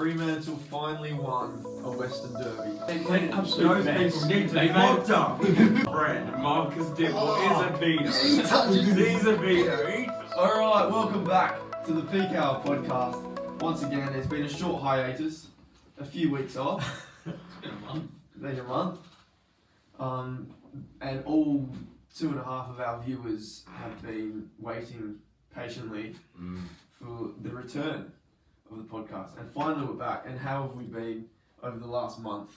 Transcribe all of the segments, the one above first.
Fremantle finally won a Western Derby. Those people need to be locked up. Friend, Marcus Dibble is a pedo. He's a pedo. Alright, welcome back to the Peak Hour podcast. Once again, it's been a short hiatus, a few weeks off. It's been a month. Been a month. And all 2.5 of our viewers have been waiting patiently for the return of the podcast. And finally we're back. And how have we been over the last month?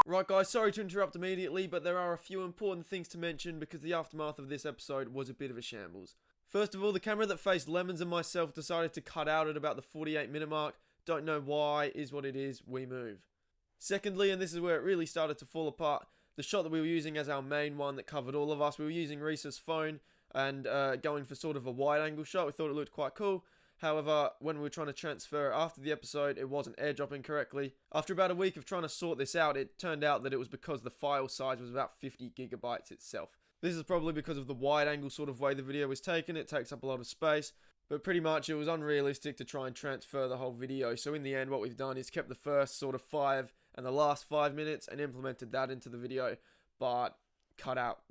Right guys, sorry to interrupt immediately, but there are a few important things to mention because the aftermath of this episode was a bit of a shambles. First of all, the camera that faced Lemans and myself decided to cut out at about the 48-minute mark. Don't know why, is what it is, we move. Secondly, and this is where it really started to fall apart, the shot that we were using as our main one that covered all of us, we were using Reece's phone and going for sort of a wide angle shot. We thought it looked quite cool. However, when we were trying to transfer it after the episode, it wasn't airdropping correctly. After about a week of trying to sort this out, it turned out that it was because the file size was about 50 gigabytes itself. This is probably because of the wide angle sort of way the video was taken. It takes up a lot of space, but pretty much it was unrealistic to try and transfer the whole video. So in the end, what we've done is kept the first sort of 5 and the last 5 minutes and implemented that into the video, but cut out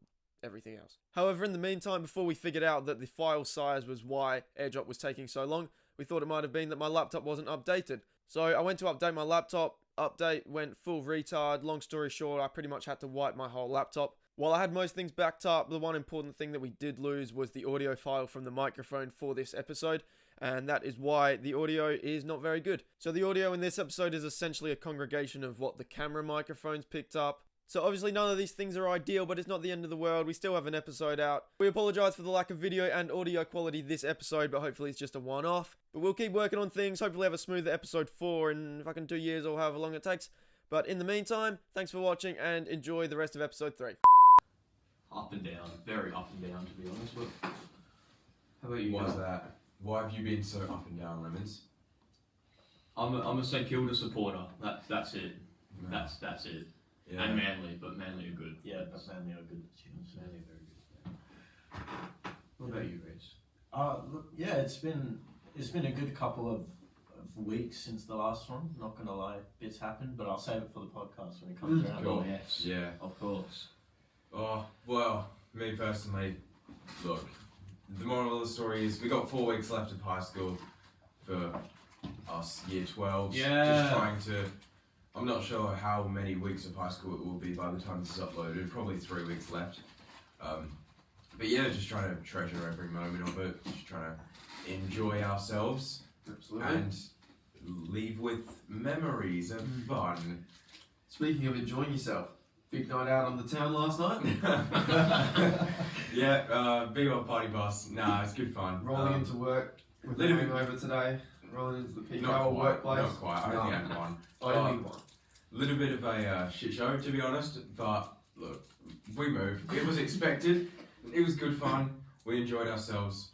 everything else. However, in the meantime, before we figured out that the file size was why airdrop was taking so long, we thought it might have been that my laptop wasn't updated. So I went to update my laptop, update went full retard. Long story short, I pretty much had to wipe my whole laptop. While I had most things backed up, the one important thing that we did lose was the audio file from the microphone for this episode, and that is why the audio is not very good. So the audio in this episode is essentially a congregation of what the camera microphones picked up. So obviously none of these things are ideal, but it's not the end of the world. We still have an episode out. We apologise for the lack of video and audio quality this episode, but hopefully it's just a one-off. But we'll keep working on things, hopefully have a smoother episode 4 in fucking 2 years or however long it takes. But in the meantime, thanks for watching and enjoy the rest of episode 3. Up and down, very up and down to be honest. But how about you? Why is Guy? that? Why have you been so up and down, Lemans? I'm a St Kilda supporter. That's it. No. That's it. Yeah. And Manly, but Manly are good. Yeah, but Manly are good. Manly are very good. What about you, Reece? Look, yeah, it's been a good couple of weeks since the last one. Not gonna lie, bits happened, but I'll save it for the podcast when it comes around. Cool. Oh yes. Yeah. Of course. Oh, well, me personally, look, the moral of the story is we got 4 weeks left of high school for us year 12s. Yeah. Just trying to, I'm not sure how many weeks of high school it will be by the time this is uploaded, probably 3 weeks left. But yeah, just trying to treasure every moment of it, just trying to enjoy ourselves. Absolutely. And leave with memories and fun. Speaking of enjoying yourself, big night out on the town last night. Yeah, big old party bus. Nah, it's good fun. Rolling into work with a little bit- hangover today. Rolling into the peak Not hour quite, workplace. not quite. I only had one. I only one. Little bit of a shit show, to be honest. But look, we moved. It was expected. It was good fun. We enjoyed ourselves.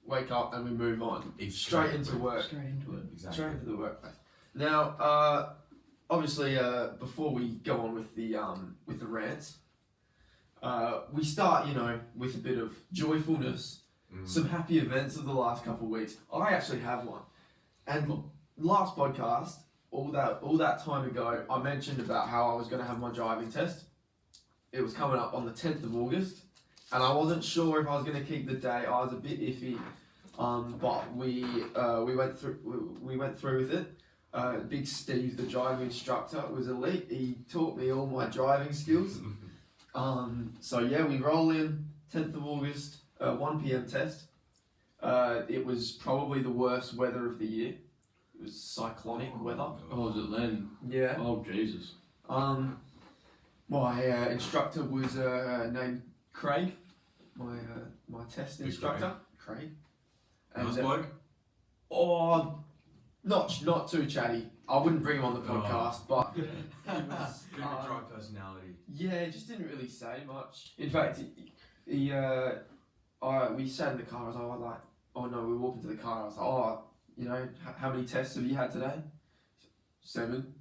Wake up and we move on. Straight into work. Straight into it. Exactly. Straight into the workplace. Now, obviously, before we go on with the rants, we start, with a bit of joyfulness, some happy events of the last couple of weeks. I actually have one, and last podcast, all that time ago, I mentioned about how I was going to have my driving test. It was coming up on the 10th of August, and I wasn't sure if I was going to keep the day. I was a bit iffy, but we went through with it. Big Steve, the driving instructor, was elite. He taught me all my driving skills. So yeah, we roll in 10th of August, 1 p.m. test. It was probably the worst weather of the year. It was cyclonic weather. Oh, was it then? Yeah. Oh Jesus. My instructor was named Craig. My test Big instructor, Craig. Nice bloke. Oh, not too chatty. I wouldn't bring him on the podcast, but Bit of a dry personality. yeah, he just didn't really say much. In fact, we sat in the car. I was like, oh no, we walked into the car. I was like, how many tests have you had today? 7.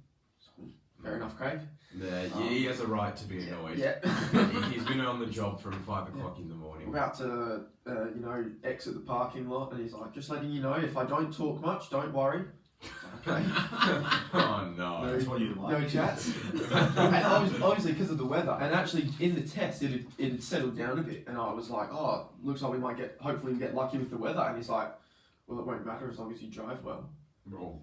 Fair enough, Craig. Yeah, he has a right to be annoyed. Yeah. He's been on the job from 5 o'clock in the morning. We're about to, exit the parking lot, and he's like, just letting you know, if I don't talk much, don't worry. Okay. Oh no. That's what you like. No chats. And obviously because of the weather, and actually in the test it had settled down a bit, and I was like, oh, looks like we might hopefully get lucky with the weather, and he's like, well, it won't matter as long as you drive well. Oh,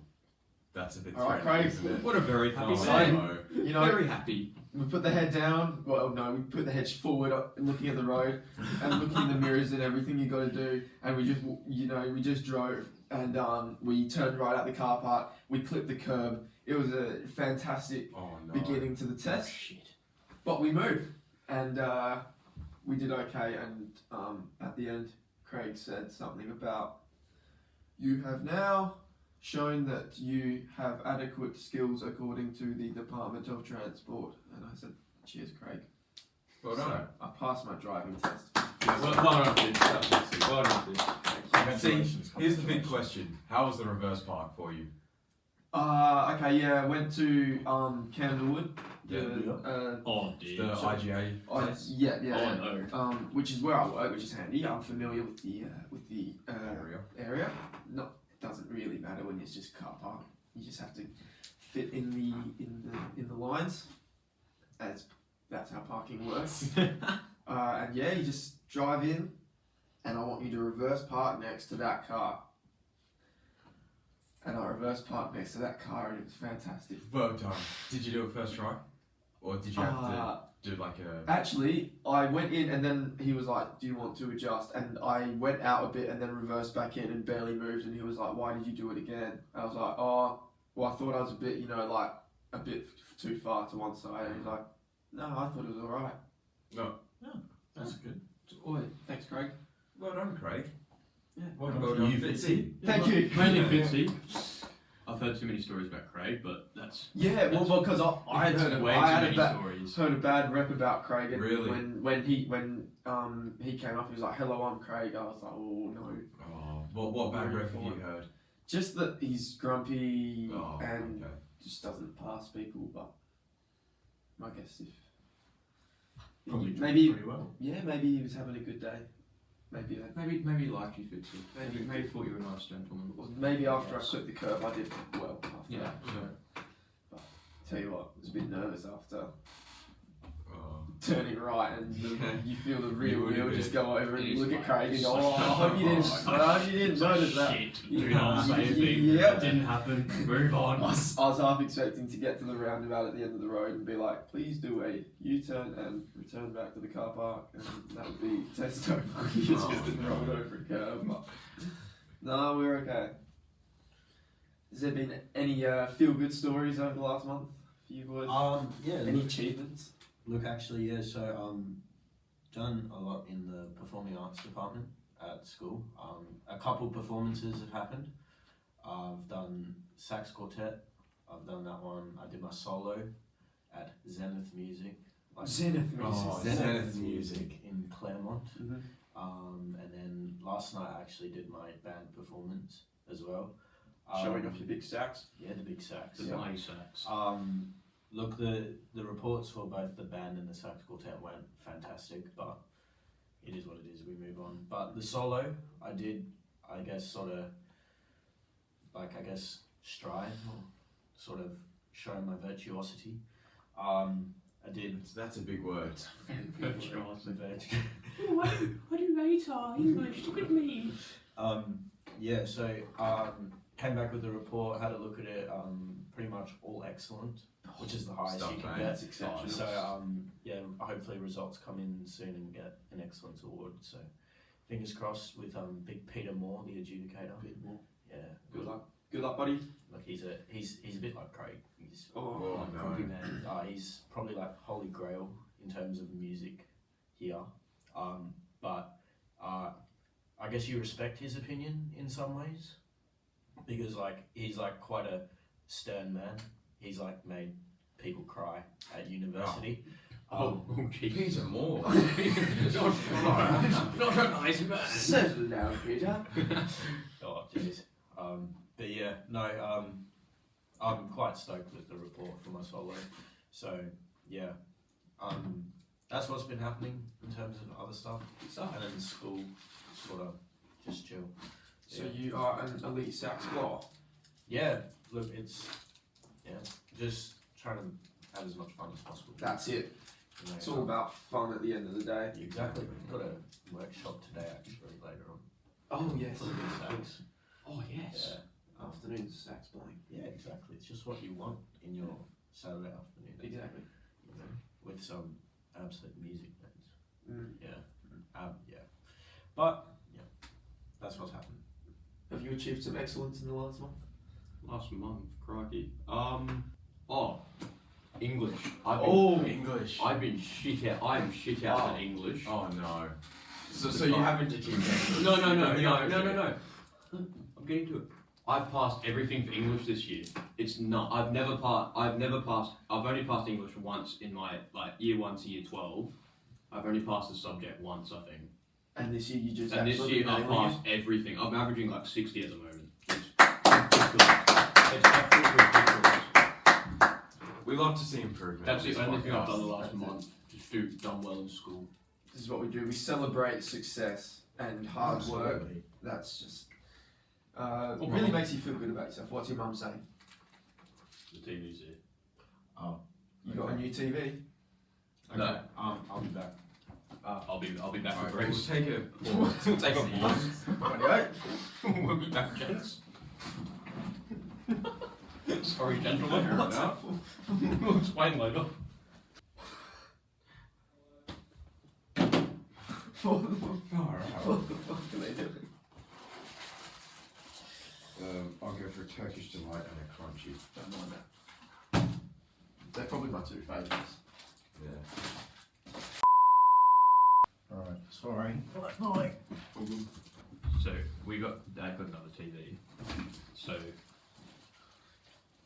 that's a bit All right, threatening, Craig. isn't it? What a very happy Oh, man. no. You know, Very happy. we put the head down. Well, no, we put the head forward, and looking at the road, and looking in the mirrors and everything you got to do, and we just drove, and we turned right out the car park. We clipped the curb. It was a fantastic Oh no. beginning to the test. Shit. But we moved, and we did okay. And at the end, Craig said something about, you have now shown that you have adequate skills according to the Department of Transport. And I said, cheers, Craig. Well So done. I passed my driving test. Well done, dude. Well done, dude. See, here's the big question. How was the reverse park for you? Okay, yeah, I went to Candlewood. Yeah. Oh, dude. The IGA test? Yeah. Oh, no. Which is where I work, which is handy. I'm familiar with the area. No, it doesn't really matter when it's just car park. You just have to fit in the lines. That's how parking works. And yeah, you just drive in, and I want you to reverse park next to that car. And I reverse parked next to that car, and it was fantastic. Well done. Did you do it first try? Or did you have to do like a... Actually, I went in, and then he was like, do you want to adjust? And I went out a bit and then reversed back in and barely moved, and he was like, why did you do it again? I was like, oh, well, I thought I was a bit, like a bit too far to one side. And he's like, no, I thought it was alright. No. That's good. Oh, thanks, Craig. Well done, Craig. Yeah. Well done, you, Fitzy. Thank you. Mainly Fitzy. I've heard too many stories about Craig, but that's... Yeah, well, because I had heard way I too had many a stories. heard a bad rep about Craig, and Really? when he came up, he was like, "Hello, I'm Craig." I was like, "Oh no." Oh, what bad rep have you heard? Just that he's grumpy Oh, and okay. just doesn't pass people. But I guess if Probably drove maybe pretty well. maybe he was having a good day. Maybe Maybe he liked you, Fitzy. Maybe thought you were a nice gentleman. maybe after I clipped the curb, I did well. After Yeah. that. Tell you what, I was a bit nervous after Oh. turning right, and you feel the rear You would wheel have just been. go over, and It you is look at like Craig and go, such "Oh, I hope you didn't, a- I hope you didn't notice that." Shit. Do not say a thing. Yep. Didn't happen. Move I on. was half expecting to get to the roundabout at the end of the road and be like, "Please do a U-turn and return back to the car park," and that would be test over. You just rolled over a curb. But no, we're okay. Has there been any feel-good stories over the last month for you boys? Yeah. Any achievements? Look, actually, yeah. So, done a lot in the performing arts department at school. A couple performances have happened. I've done sax quartet. I've done that one. I did my solo at Zenith Music. Zenith music. Oh, Zenith Music. in Claremont. Mhm. And then last night I actually did my band performance as well. Showing off your big sax. Yeah, the big sax. The money sacks. Look, the reports for both the band and the sax quartet went fantastic, but it is what it is. We move on. But the solo, I did, I guess, stride or sort of show my virtuosity. I did. That's a big word. Virtuosity. I do radar English. Look at me. Yeah, so came back with the report, had a look at it, pretty much all excellent, which is the highest Stuff, you can mate. get. That's exceptional. So yeah, hopefully results come in soon and get an excellence award. So fingers crossed with big Peter Moore, the adjudicator. Yeah, Good luck. Good luck, buddy. like he's a bit like Craig. He's Oh, no. grumpy man. He's probably like holy grail in terms of music here. But I guess you respect his opinion in some ways, because like he's like quite a stern man. He's like made people cry at university. Jeez. Peter Moore. Not a nice man. Settle down, Peter. Oh jeez. But yeah, no. I'm quite stoked with the report for my solo. So yeah. That's what's been happening in terms of other stuff. And then school, sort of just chill. So you are an elite sax player. yeah, look, it's just trying to have as much fun as possible. That's it. You know, It's all about fun at the end of the day. Exactly. We've got a workshop today actually later on. Oh yes. For the sax. Oh yes. Yeah. Afternoon sax playing. Yeah, exactly. It's just what you want in your Saturday afternoon. Exactly. You know, with some absolute music bands. Mm. Yeah. But yeah, that's what's happened. Have you achieved some excellence in the last month? Last month, crikey. English. English. I've been shit out. I'm shit out at English. Oh no. So you haven't achieved anything? No. I'm getting to it. I've passed everything for English this year. It's not. I've never passed. I've only passed English once in my year 1 to year 12. I've only passed the subject once, I think. And this year you just. And this year I've nailing passed everything. I'm averaging like 60 at the moment. It's absolutely ridiculous. We love to see improvement. That's the only thing I've done the podcast. last month. Just done well in school. This is what we do. We celebrate success and hard work. Absolutely. That's just really makes you feel good about yourself. What's your mum saying? The TV's here. Oh, You got a new TV? okay. No. I'll be back. I'll be back Alright, for we'll Reece. take a pause. We'll take a pause. Right. We'll be back, gents. Sorry, gentlemen. Fair enough. We'll explain later. Far What out. the fuck are they doing? I'll go for a Turkish delight and a crunchy. Don't mind that. They're probably my two favourites. Yeah. Alright, sorry. So Dad got another TV. So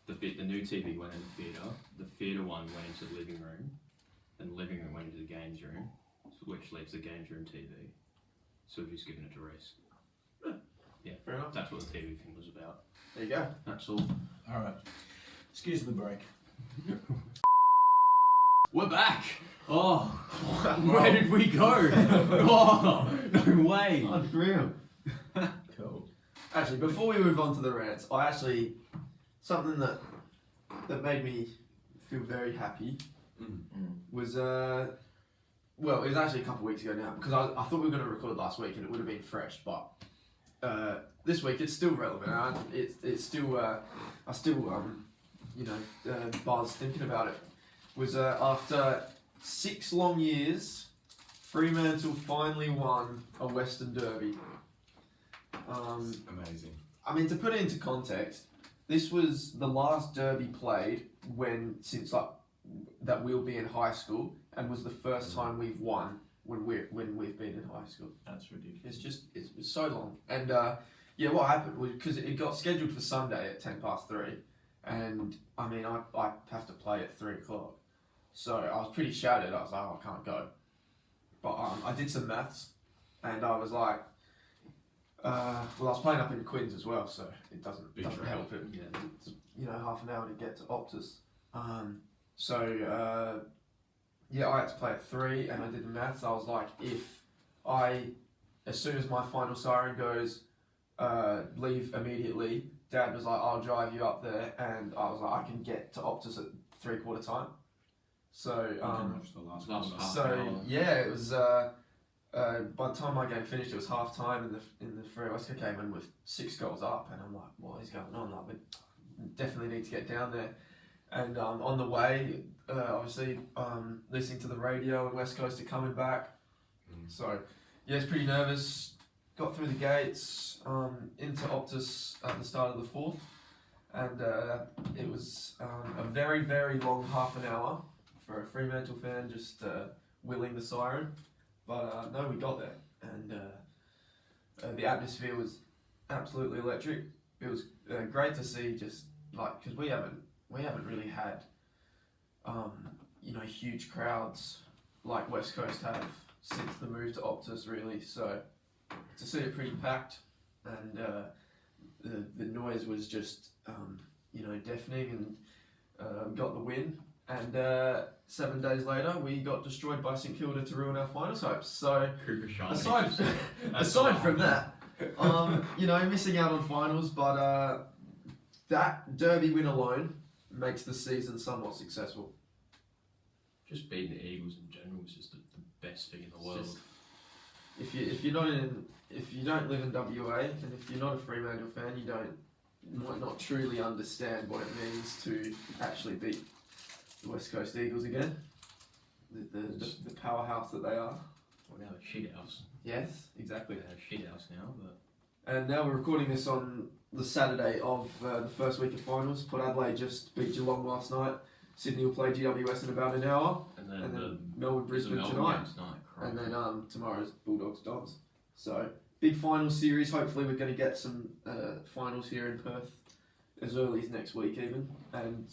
the new TV went in the theatre. The theatre one went into the living room, and the living room went into the games room, which leaves the games room TV. So we've just given it to Reece. Yeah, Fair enough. that's what the TV thing was about. There you go. That's all. Alright. Excuse the break. We're back! Oh, where did we go? Oh, no way! Unreal. Cool. Actually, before we move on to the rants, something that made me feel very happy was well, it was actually a couple of weeks ago now, because I thought we were going to record last week and it would have been fresh, but this week it's still relevant. It's still I still buzz thinking about it. Was after 6 long years, Fremantle finally won a Western Derby. Amazing. I mean, to put it into context, this was the last derby played since that we'll be in high school, and was the first time we've won when we've been in high school. That's ridiculous. It's so long. And what happened was, because it got scheduled for Sunday at 3:10, and I mean I have to play at 3:00, so I was pretty shattered. I was like, oh, I can't go. But I did some maths, and I was like, I was playing up in Quinns as well, so it doesn't help it. Yeah. It's, half an hour to get to Optus. I had to play at 3, and I did the maths. I was like, as soon as my final siren goes, leave immediately. Dad was like, I'll drive you up there, and I was like, I can get to Optus at 3/4 time. So watch the last half so an hour. yeah, it was. By the time my game finished, it was half time, and the Freo came in with 6 goals up, and I'm like, what is going on? Like, we definitely need to get down there. And on the way, obviously, listening to the radio, and West Coast are coming back. So yeah, it's pretty nervous. Got through the gates, into Optus at the start of the 4th, and it was a very, very long half an hour for a Fremantle fan just willing the siren. But no, we got there, and the atmosphere was absolutely electric. It was great to see, just because we haven't really had huge crowds like West Coast have since the move to Optus, really. So to see it pretty packed, and the noise was just deafening, and got the win. And 7 days later, we got destroyed by St Kilda to ruin our finals hopes. So Cooper Shine. aside from that, missing out on finals, but that Derby win alone makes the season somewhat successful. Just beating the Eagles in general is just the best thing in the world. If you don't live in WA, and if you're not a Fremantle fan, might not truly understand what it means to actually beat the West Coast Eagles again. The powerhouse that they are. Well, now a shit house. Yes, exactly. They're a shit house now, but. And now we're recording this on the Saturday of the first week of finals. Port Adelaide just beat Geelong last night. Sydney will play GWS in about an hour. And then Melbourne Brisbane tonight. And then tomorrow's Bulldogs Dogs. So big final series. Hopefully we're going to get some finals here in Perth as early as next week even, and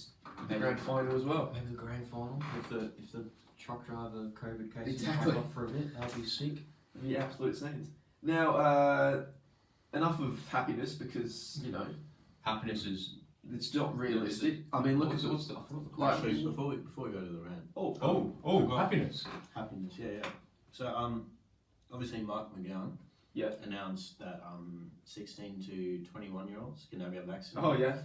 the grand final as well. Maybe the grand final if the truck driver COVID case Exactly. off for a bit. That'd be sick. The absolute scenes. Now enough of happiness because Happiness is. it's not realistic. I mean, look at what's the. I forgot the like Actually, before we go to the rant. happiness. Happiness, yeah. So obviously Mark McGowan announced that 16 to 21-year-olds can now get vaccinated. Oh yeah.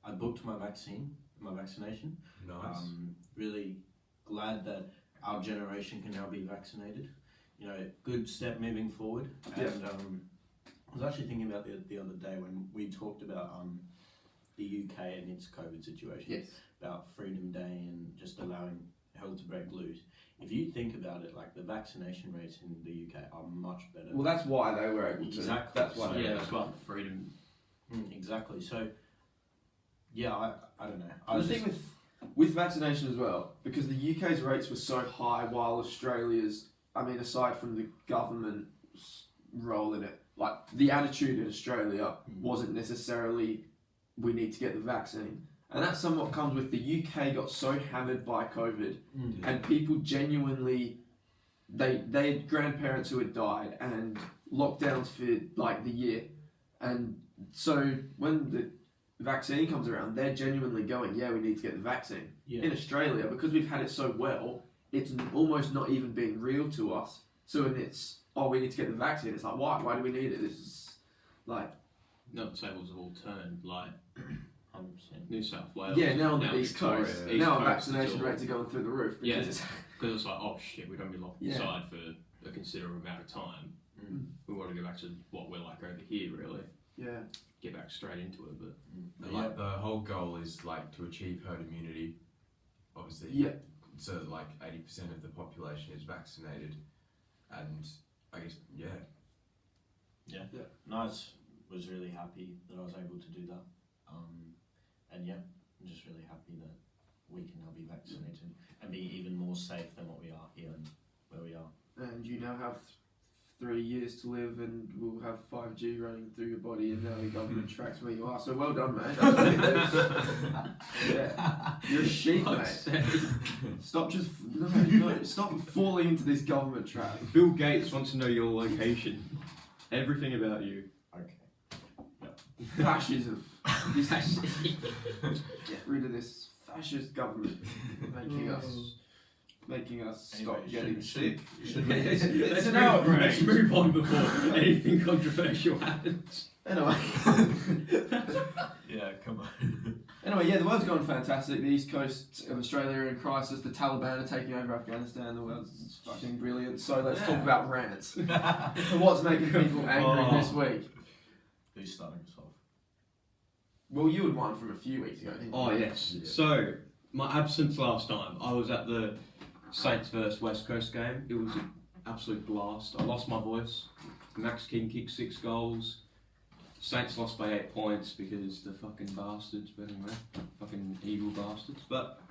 I booked my vaccination. Nice. Really glad that our generation can now be vaccinated. Good step moving forward. Yeah. And I was actually thinking about the other day when we talked about the UK and its COVID situation. Yes. About Freedom Day and just allowing hell to break loose. If you think about it, like the vaccination rates in the UK are much better. Well, that's why they were able to. Exactly. That's why. Yeah, that's why freedom. Exactly. So, yeah, I don't know. The thing with vaccination as well, because the UK's rates were so high, while Australia's, I mean, aside from the government's role in it, like the attitude in Australia wasn't necessarily we need to get the vaccine. And that somewhat comes with the UK got so hammered by COVID, and people genuinely, they had grandparents who had died, and lockdowns for like the year, and so when the vaccine comes around, they're genuinely going, yeah, we need to get the vaccine. Yeah. In Australia, because we've had it so well, it's almost not even being real to us. So when it's, oh, we need to get the vaccine, it's like, why? Why do we need it? This is like... No, the tables have all turned, like 100%. New South Wales. Yeah, now on the East Victoria, Coast, East now Coast vaccination is all- rates are going through the roof. Yeah, Because because it's like, oh shit, we don't be locked Yeah. inside for a considerable amount of time. We want to go back to what we're like over here, really. yeah. Get back straight into it, but Like the whole goal is like to achieve herd immunity. Obviously. Yeah. So like 80% of the population is vaccinated, and I guess Yeah. No, I was really happy that I was able to do that. And yeah, I'm just really happy that we can now be vaccinated and be even more safe than what we are here and where we are. And you now have 3 years to live, and we'll have 5G running through your body, and now the government tracks where you are. So well done, mate. Yeah. You're a sheep, mate. Stop stop falling into this government trap. Bill Gates wants to know your location, everything about you. Okay. Fascism. Get rid of this fascist government making us stop Anyway, getting should- sick. Let's move on before anything controversial happens. Anyway. Yeah, come on. Anyway, yeah, the world's going fantastic. The east coast of Australia are in crisis. The Taliban are taking over Afghanistan. The world's fucking brilliant. So let's talk about rants. What's making people angry this week? Who's starting us off? Well, you had one from a few weeks ago, didn't you? Oh yes. Yeah. So my absence last time, I was at the Saints vs West Coast game. It was an absolute blast. I lost my voice. Max King kicked 6 goals. Saints lost by 8 points because the fucking bastards, but anyway, fucking evil bastards. But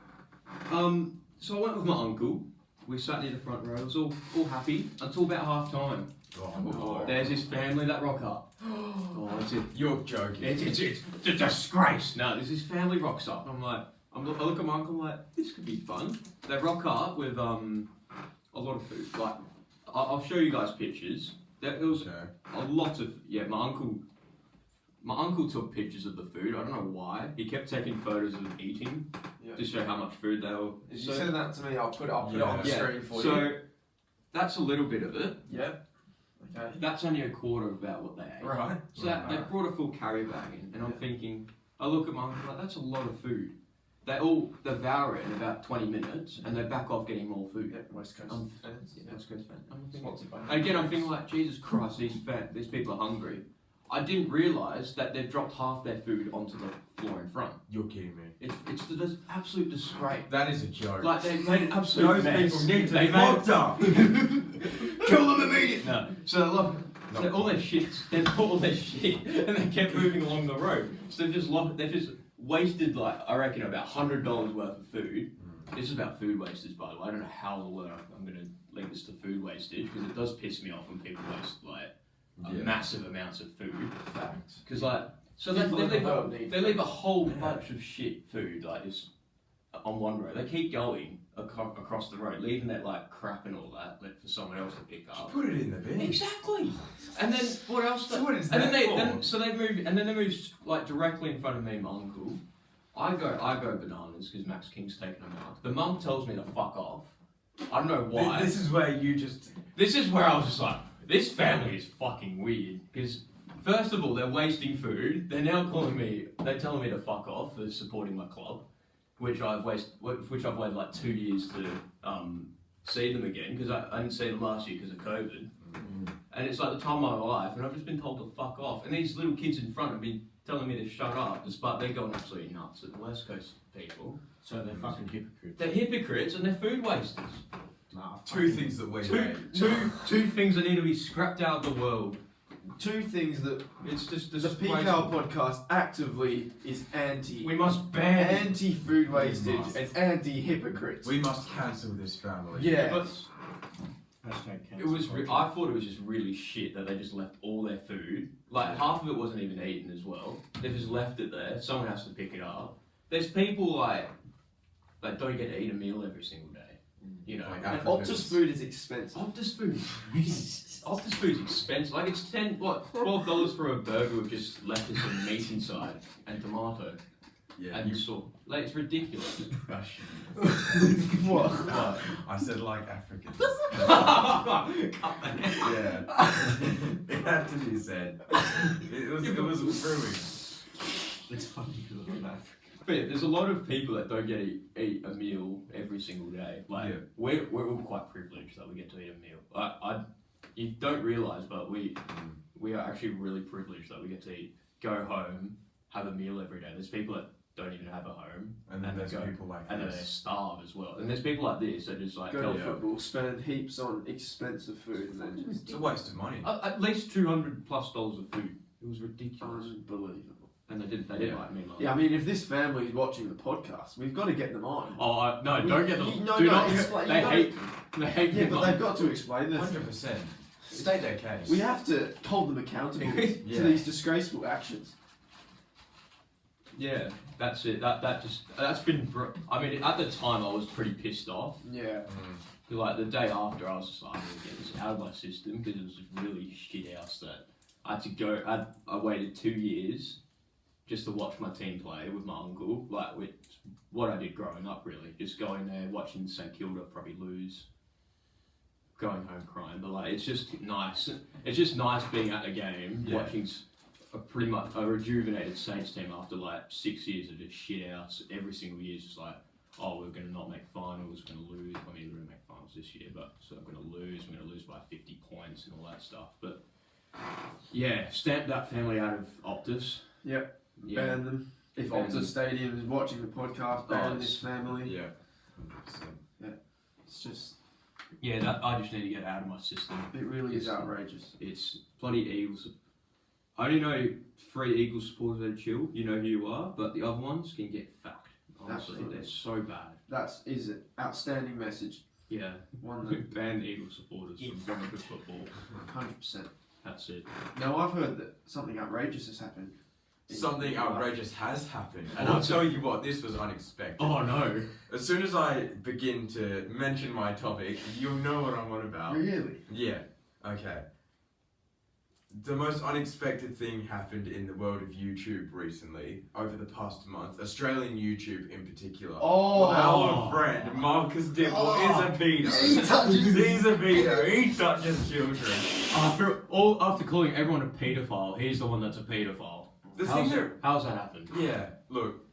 so I went with my uncle. We sat near the front row. I was all happy until about half time. Oh, no. There's this family that rock up. Oh, You're joking. it's a disgrace. No, there's this family rocks up. I look at my uncle, I'm like, this could be fun. They rock up with a lot of food. Like, I'll show you guys pictures. There was a lot of, my uncle took pictures of the food. I don't know why. He kept taking photos of them eating to show how much food they were. If you send that to me, I'll put it on the screen for you. So that's a little bit of it. Yeah. Okay. That's only a quarter of about what they ate. Right. So they brought a full carry bag in, and I'm thinking, I look at mum, I'm like, that's a lot of food. They all devour it in about 20 minutes, and they back off getting more food. Yeah, West Coast fans. Yeah. West Coast fans. I'm thinking, Sponsored by. again, I'm thinking like, Jesus Christ, these people are hungry. I didn't realise that they've dropped half their food onto the floor in front. You're kidding me. It's the absolute disgrace. That is a joke. Like they made an absolute Those mess. people need to They be made- locked up. Kill them immediately. No. So Not all their shit, they put all their shit, and they kept moving along the road. So they've just wasted like I reckon about $100 worth of food. This is about food wastage, by the way. I don't know how the word I'm going to link this to food wastage because it does piss me off when people waste like massive amounts of food. Facts. Because like so they leave a whole bunch of shit food like just on one road. They keep going across the road, leaving that like crap and all that for someone else to pick up. Put it in the bin. Exactly. And then what else? So what is and that then for? they move like directly in front of me and my uncle. I go bananas because Max King's taken them out. The mum tells me to fuck off. I don't know why. This is where you just. This is where I was just like, this family is fucking weird. Because first of all, they're wasting food. They're now telling me to fuck off for supporting my club, which I've waited like 2 years to see them again because I didn't see them last year because of COVID. And it's like the time of my life, and I've just been told to fuck off. And these little kids in front have been telling me to shut up, despite they're going absolutely nuts at the West Coast people. So they're fucking hypocrites. They're hypocrites and they're food wasters. Nah, Two things that we hate. Two things that need to be scrapped out of the world. Two things that It's just the disgraceful. PCAL podcast actively is We must ban it. anti-food wastage must. and anti-hypocrites. We must cancel this family. Yeah. But Hashtag it was. cancel I thought it was just really shit that they just left all their food. Like half of it wasn't even eaten as well. They just left it there. Someone has to pick it up. There's people like don't get to eat a meal every single day. You know, Like And Africans. Optus food is expensive. Optus food. Optus food's expensive. Like it's $12 for a burger with just lettuce and meat inside and tomato Yeah. and salt. Like it's ridiculous. Russian. What? I said like Africans. Cut that. Yeah. It had to be said. It was brewing. It's funny because I'm African. But yeah, there's a lot of people that don't get to eat a meal every single day. Like we're all quite privileged that we get to eat a meal. You don't realise, but we are actually really privileged that we get to go home, have a meal every day. There's people that don't even have a home, And then there's they go, people like and then they this. starve as well. And there's people like this that just like Go tell to football, spend heaps on expensive food, and then just It's a waste of money. at least $200+ of food. It was ridiculous, unbelievable. and they didn't like me. Like Yeah, I mean, if this family is watching the podcast, we've got to get them on. oh no, don't get them. No, Do no, not. explain- They you hate. They hate Yeah, me. but they've got to explain this. 100%. State their case. We have to hold them accountable Yeah. to these disgraceful actions. Yeah, that's it. That's been. I mean, at the time, I was pretty pissed off. Yeah. Like the day after, I was just like, I'm gonna get this out of my system because it was just really shit house that I had to go. I waited 2 years just to watch my team play with my uncle. Like with what I did growing up, really, just going there, watching St Kilda probably lose, going home crying. But like, it's just nice. It's just nice being at a game, watching pretty much a rejuvenated Saints team after like 6 years of just shit house. Every single year is just like, oh, we're going to not make finals, we're going to lose. I mean, we're going to make finals this year, but so we're going to lose by 50 points and all that stuff. But yeah, stamp that family out of Optus. Yep. Yeah. Ban them. If Ban Optus them. Stadium is watching the podcast, ban this family. Yeah. It's just, Yeah, that I just need to get out of my system. it really is outrageous. It's bloody Eagles. I only know 3 Eagles supporters that are chill. You know who you are, but the other ones can get fucked. Honestly, Absolutely. they're so bad. That is an outstanding message. Yeah. One that, Ban the Eagles supporters from going to football. 100%. That's it. Now, I've heard that something outrageous has happened. Something outrageous has happened. And Oh, I'll tell you what, this was unexpected. Oh no. As soon as I begin to mention my topic, you'll know what I'm on about. Really? Yeah. Okay. The most unexpected thing happened in the world of YouTube recently, over the past month. Australian YouTube in particular. Oh, Our friend Marcus Dibble is a pedo. He's a pedo. He touches children. After calling everyone a paedophile, he's the one that's a paedophile. How's that happened? Yeah, look,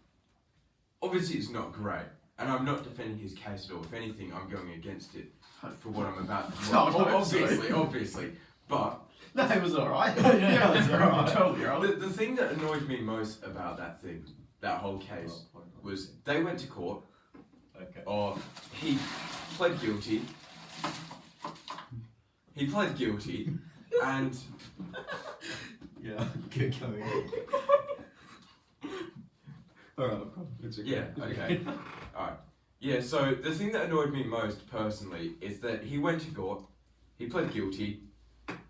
obviously it's not great, and I'm not defending his case at all. If anything, I'm going against it for what I'm about to do. Obviously, but... No, it was alright. Yeah, it was alright. Totally alright. The thing that annoyed me most about that whole case, was they went to court, or he pled guilty, and... Yeah, get going. Alright, it's okay. Yeah, okay. Alright. Yeah, so the thing that annoyed me most personally is that he went to court, he pled guilty,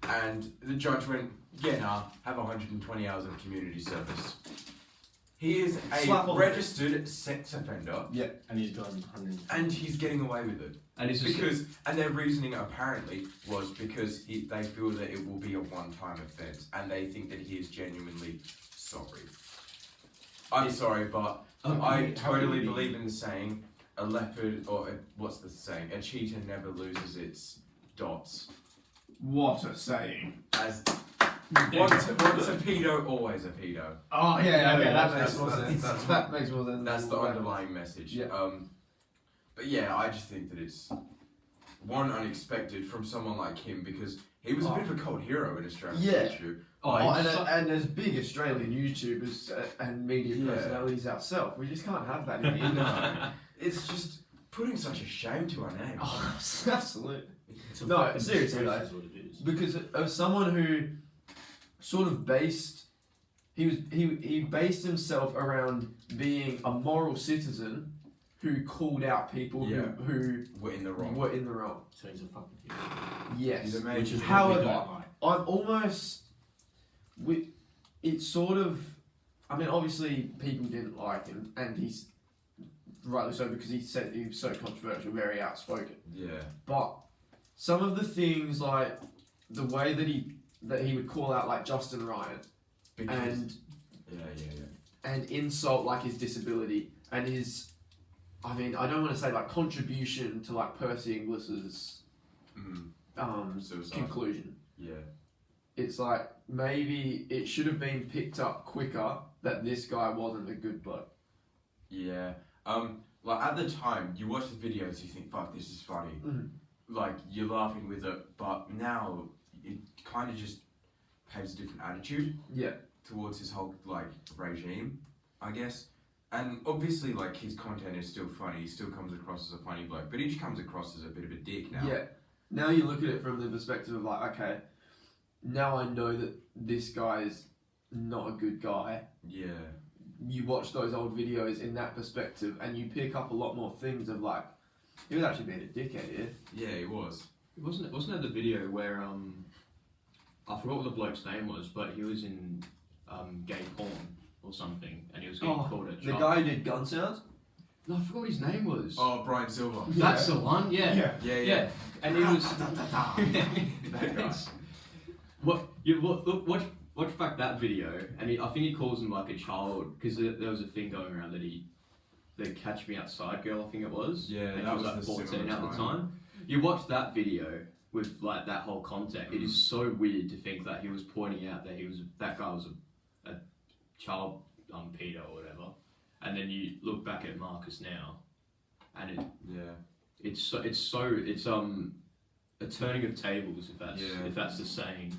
and the judge went, yeah, nah, have 120 hours of community service. He is a registered sex offender. Yeah. And he's done 100. And he's getting away with it. And it's and their reasoning apparently was because they feel that it will be a one-time offence, and they think that he is genuinely sorry. I'm sorry, but I totally believe in the saying, a leopard, what's the saying? A cheetah never loses its dots. What a saying. As once a pedo, always a pedo. Oh, yeah, okay, that makes more sense. That makes more sense. That's the underlying message. Yeah. But yeah, I just think that it's unexpected from someone like him, because he was a bit of a cult hero in Australian YouTube. And as big Australian YouTubers and media personalities ourselves, we just can't have that in here. No. It's just putting such a shame to our name. Oh, absolutely. No, seriously though, because of someone who sort of he based himself around being a moral citizen who called out people who were in the wrong. So he's a fucking hero. Yes. He's amazing. However, I'm almost it's sort of, I mean, obviously people didn't like him, and he's rightly so, because he said he was so controversial, very outspoken. Yeah. But some of the things, like the way that he would call out like Justin Ryan, and insult like his disability and his, I mean, I don't want to say like contribution to like Percy Inglis's conclusion. Yeah. It's like maybe it should have been picked up quicker that this guy wasn't a good bloke. Yeah. Like at the time, you watch the videos, you think, "Fuck, this is funny." Like you're laughing with it, but now it kind of just paves a different attitude. Yeah. Towards his whole like regime, I guess. And obviously, like his content is still funny. He still comes across as a funny bloke, but he just comes across as a bit of a dick now. Yeah. Now you look at it from the perspective of like, okay, now I know that this guy is not a good guy. Yeah. You watch those old videos in that perspective, and you pick up a lot more things of like, he was actually being a dickhead here. Yeah, he was. Wasn't there the video where I forgot what the bloke's name was, but he was in gay porn or something, and he was getting called a child. The guy who did gun sounds? No, I forgot what his name was. Oh, Brian Silver. That's the one. Yeah. And he was. That guy. Watch back that video, and I think he calls him like a child, because there was a thing going around that the Catch Me Outside girl, I think it was. Yeah, and that he was like the 14 at the time. You watch that video with like that whole context. It is so weird to think that he was pointing out that guy was a child pedo or whatever, and then you look back at Marcus now, and it's a turning of tables, if that's the saying.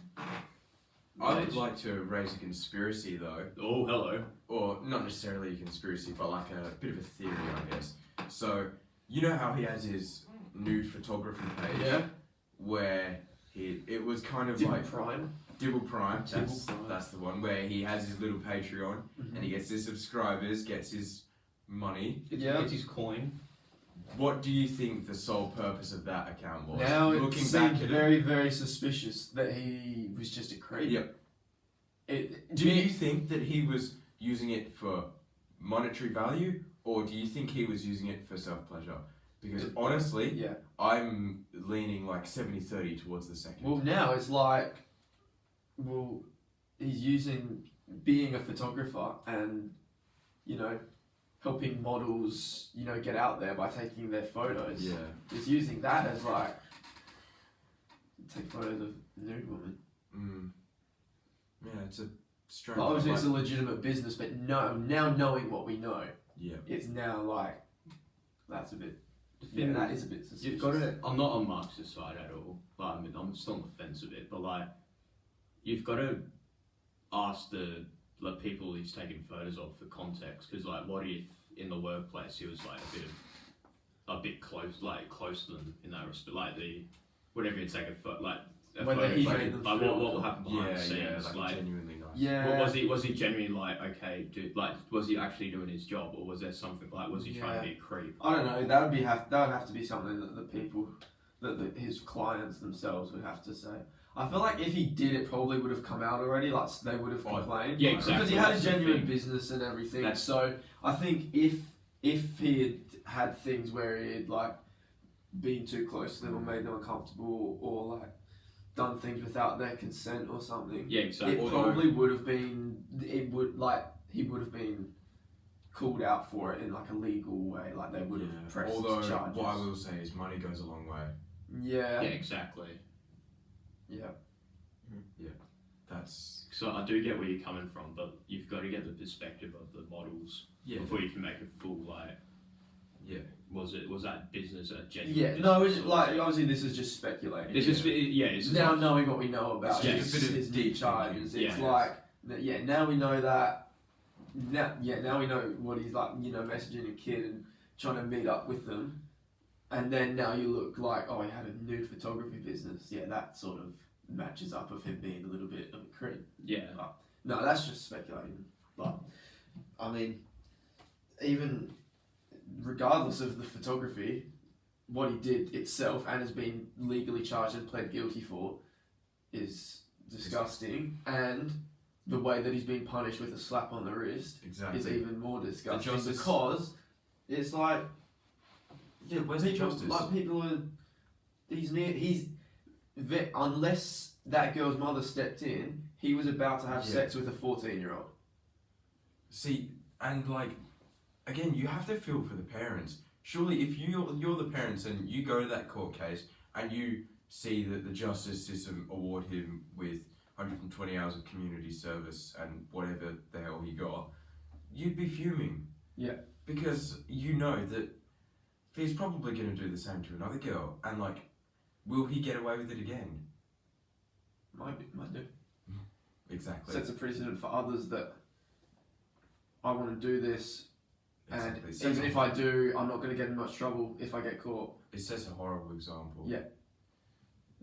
I would like to raise a conspiracy though. Oh, hello. Or not necessarily a conspiracy, but like a bit of a theory, I guess. So, you know how he has his nude photography page? Yeah. Where it was kind of Dibble like... Prime. Dibble Prime, that's the one, where he has his little Patreon, and he gets his subscribers, gets his money. Gets his coin. What do you think the sole purpose of that account was? Now it seems very, very suspicious that he was just a creep. Yep. Do you think that he was using it for monetary value, or do you think he was using it for self-pleasure? Because honestly, I'm leaning like 70-30 towards the second. Well, now it's like, well, he's using being a photographer and, you know, helping models, you know, get out there by taking their photos. Yeah. He's using that as like, take photos of nude women. Yeah, it's a strange. But obviously, it's a legitimate business, but now knowing what we know, Yeah. it's now like, that's a bit. Yeah, that is a bit suspicious. You've got to. I'm not on Marx's side at all. Like, I mean, I'm still on the fence a bit, but like, you've got to ask the people he's taking photos of for context. Because like, what if in the workplace he was like a bit close to them in that respect, like whatever you take a photo, like a Whether photo, he like, made them what feel- will happen behind the scenes, Yeah, like genuinely nice. Yeah. Was he genuinely like, okay, dude, like, was he actually doing his job, or was there something like, was he trying to be a creep? I don't know. That would have to be something that the people, his clients themselves would have to say. I feel like if he did, it probably would have come out already. Like they would have complained. Yeah, exactly. Because he had a That's the genuine thing. business and everything. That's- So I think if he had things where he had like been too close to them or made them uncomfortable or like done things without their consent or something, Yeah, exactly. it probably would have been. It would like he would have been called out for it in like a legal way. Like they would have pressed Although charges. what I will say is money goes a long way. Yeah. Yeah, exactly. Yeah. That's So I do get where you're coming from, but you've got to get the perspective of the models before you can make a full like. Yeah. Was that business a genuine? Yeah, business no, it's or like was it- obviously this is just speculating. It's just it's now knowing what we know about It's just a bit of his deep charges. thinking. It's Yeah. like now we know that. Now we know what he's like. You know, messaging a kid and trying to meet up with them, and then now you look like he had a nude photography business. Yeah, that sort of matches up of him being a little bit of a creep. Yeah. No, that's just speculating. But I mean, even regardless of the photography, what he did itself and has been legally charged and pled guilty for is disgusting, and the way that he's been punished with a slap on the wrist exactly. is even more disgusting justice- because it's like Where's the people, justice? like people are unless that girl's mother stepped in, he was about to have sex with a 14-year-old. See, and like, again, you have to feel for the parents. Surely, if you're the parents and you go to that court case and you see that the justice system award him with 120 hours of community service and whatever the hell he got, you'd be fuming. Yeah. Because you know that he's probably going to do the same to another girl, and like, will he get away with it again? Might do. Exactly. Sets a precedent for others that I want to do this, Exactly. and even if I do, I'm not going to get in much trouble if I get caught. It sets a horrible example. Yeah.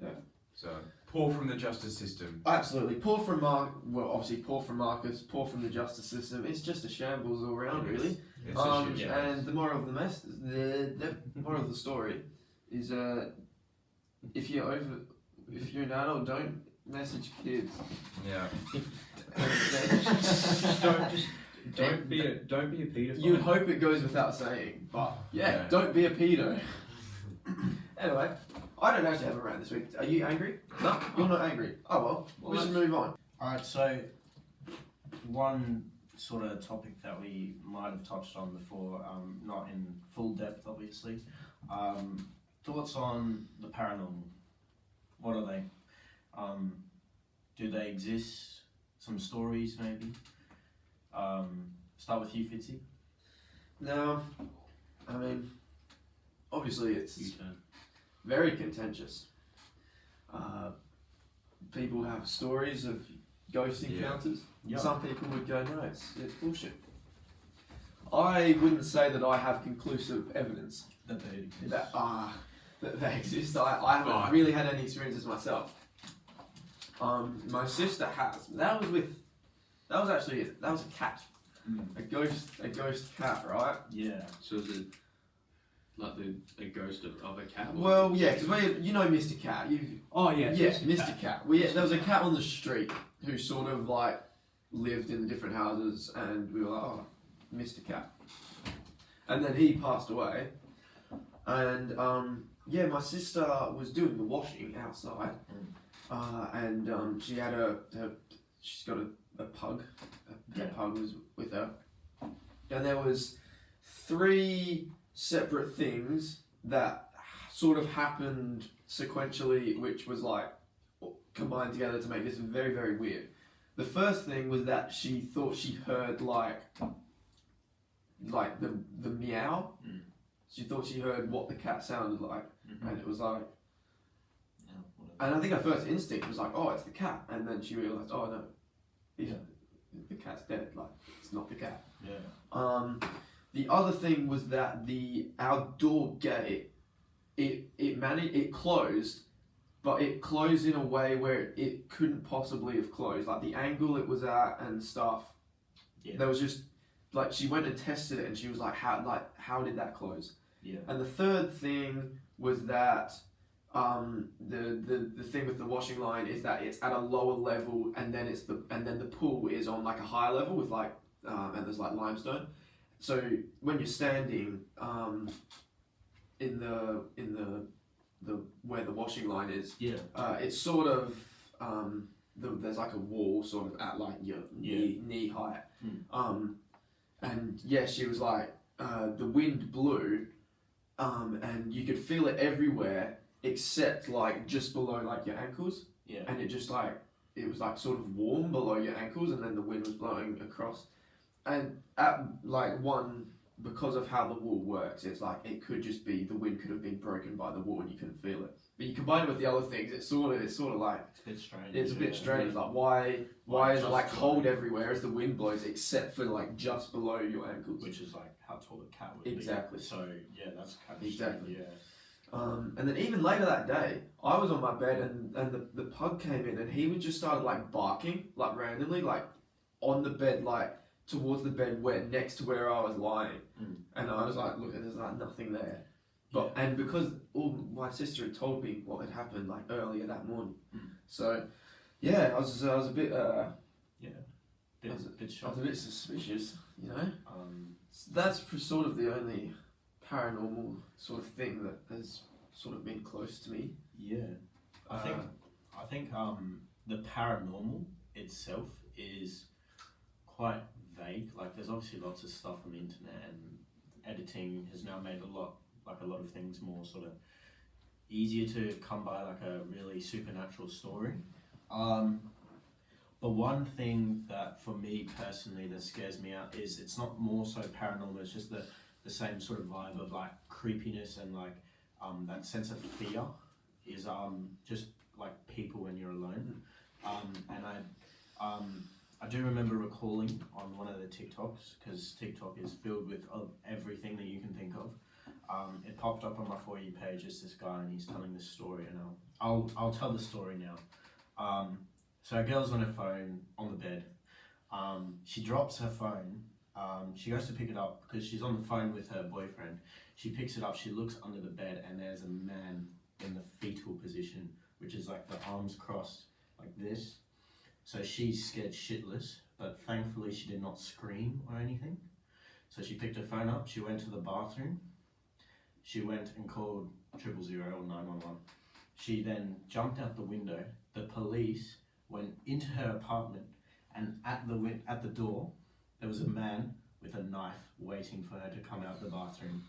Yeah. So, poor from the justice system. Absolutely. Poor from obviously poor from Marcus, poor from the justice system. It's just a shambles all around, It is. really. It's a shit show. And the moral of the moral of the story is if you're an adult, don't message kids. Yeah. Don't be a paedophile. You'd hope it goes without saying, but Yeah. don't be a pedo. Anyway, I don't actually have a rant this week. Are you angry? No, you're not angry. Oh well, we should move on. Alright, so one sort of topic that we might have touched on before, not in full depth obviously. Thoughts on the paranormal? What are they? Do they exist? Some stories maybe? Start with you, Fitzy. Now, I mean, obviously it's U-turn. very contentious. People have stories of ghost encounters. Yeah. Some people would go, no, it's bullshit. I wouldn't say that I have conclusive evidence That they exist. that they exist. I haven't really had any experiences myself. My sister has. That was a cat. A ghost cat, right? Yeah. So is it like a ghost of a cat? or- Well, yeah, because you know Mr. Cat. Oh yeah. Yeah, Mr. Cat. There was a cat on the street who sort of like lived in the different houses, and we were like, oh, Mr. Cat. And then he passed away, and my sister was doing the washing outside, and she had she's got a pug. Her pug was with her, and there was 3 separate things that sort of happened sequentially, which was like combined together to make this very, very weird. The first thing was that she thought she heard like the meow. She thought she heard what the cat sounded like, and it was like. And I think her first instinct was like, oh, it's the cat, and then she realised, oh no, the cat's dead. Like, it's not the cat. Yeah. The other thing was that the outdoor gate, it closed, but it closed in a way where it couldn't possibly have closed. Like the angle it was at and stuff. Yeah. There was just like she went and tested it, and she was like, how did that close? Yeah. And the third thing was that the thing with the washing line is that it's at a lower level, and then the pool is on like a higher level with like and there's like limestone. So when you're standing in the where the washing line is, it's sort of there's like a wall sort of at like your knee height. And she was like the wind blew, and you could feel it everywhere except like just below like your ankles. Yeah. And it just like it was like sort of warm below your ankles, and then the wind was blowing across. And at like because of how the wall works, it's like it could just be the wind could have been broken by the wall and you couldn't feel it. But you combine it with the other things, it's sort of like it's a bit strange. It's a bit strange. Like why is it like cold everywhere as the wind blows, except for like just below your ankles? Which is like how tall the cat would exactly. be. So yeah, that's kind of exactly. strange, And then even later that day, I was on my bed and the pug came in and he would just started like barking like randomly, like on the bed, like towards the bed where next to where I was lying. And I was like, look, there's like nothing there. But and because my sister had told me what had happened like earlier that morning, so I was a bit bit shocked. I was a bit suspicious, you know. So that's sort of the only paranormal sort of thing that has sort of been close to me. Yeah, I think the paranormal itself is quite vague. Like, there's obviously lots of stuff on the internet, and editing has now made a lot of things more sort of easier to come by, like a really supernatural story. But one thing that for me personally that scares me out is it's not more so paranormal, it's just the same sort of vibe of like creepiness and like that sense of fear is just like people when you're alone. And I do remember recalling on one of the TikToks, because TikTok is filled with everything that you can think of. It popped up on my For You page, it's this guy and he's telling this story, and I'll tell the story now. So a girl's on her phone on the bed. She drops her phone. She goes to pick it up because she's on the phone with her boyfriend. She picks it up, she looks under the bed, and there's a man in the fetal position, which is like the arms crossed like this. So she's scared shitless, but thankfully she did not scream or anything. So she picked her phone up, she went to the bathroom. She went and called 000 or 911. She then jumped out the window. The police went into her apartment, and at the door, there was a man with a knife waiting for her to come out of the bathroom.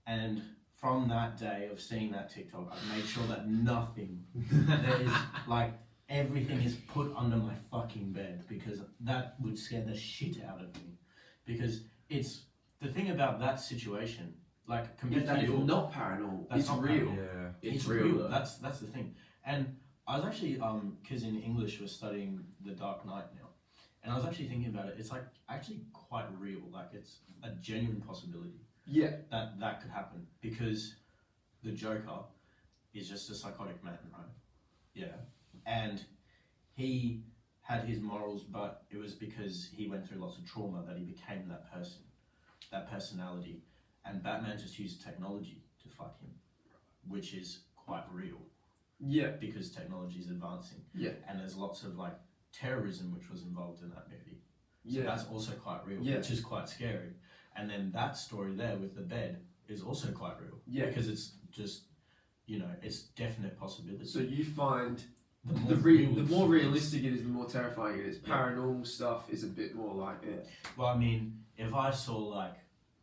And from that day of seeing that TikTok, I've made sure that nothing, there is like, everything is put under my fucking bed, because that would scare the shit out of me. Because it's, the thing about that situation, like compared to it's not paranormal, it's not real. paranormal. Yeah, It's real. That's the thing. And I was actually because in English we're studying The Dark Knight now, and I was actually thinking about it. It's like actually quite real. Like, it's a genuine possibility. Yeah. That could happen, because the Joker is just a psychotic man, right? Yeah. And he had his morals, but it was because he went through lots of trauma that he became that person, that personality. And Batman just used technology to fight him, which is quite real. Yeah. Because technology is advancing. Yeah. And there's lots of like terrorism which was involved in that movie. So Yeah. that's also quite real, Yeah. which is quite scary. And then that story there with the bed is also quite real. Yeah. Because it's just, you know, it's definite possibility. So you find the more realistic it is, the more terrifying it is. Paranormal stuff is a bit more like it. Well, I mean, if I saw like,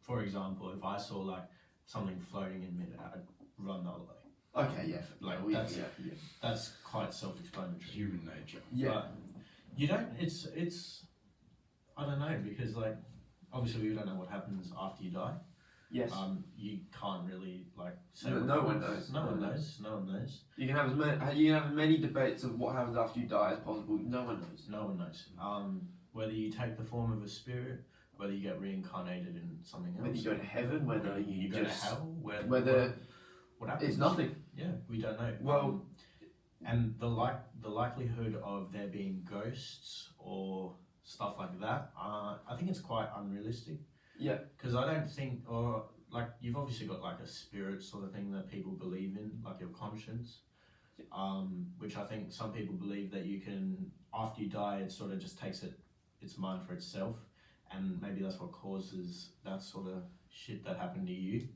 for example, if I saw like something floating in midair, I'd run the other way. Okay, yeah, Like that's that's quite self-explanatory. Human nature. yeah. But you don't. It's. I don't know, because like obviously we don't know what happens after you die. Yes. You can't really like say. No one knows. No one knows. No one knows. You can have as many debates of what happens after you die as possible. No one knows. No one knows. Whether you take the form of a spirit, whether you get reincarnated in something else, Whether you go to heaven, whether you go to just hell, whether what happens? it's nothing. Yeah, we don't know. Well, and the likelihood of there being ghosts or stuff like that, I think it's quite unrealistic. Yeah. Because I don't think, or like you've obviously got like a spirit sort of thing that people believe in, like your conscience. Which I think some people believe that you can, after you die, it sort of just takes its mind for itself, and maybe that's what causes that sort of shit that happened to you.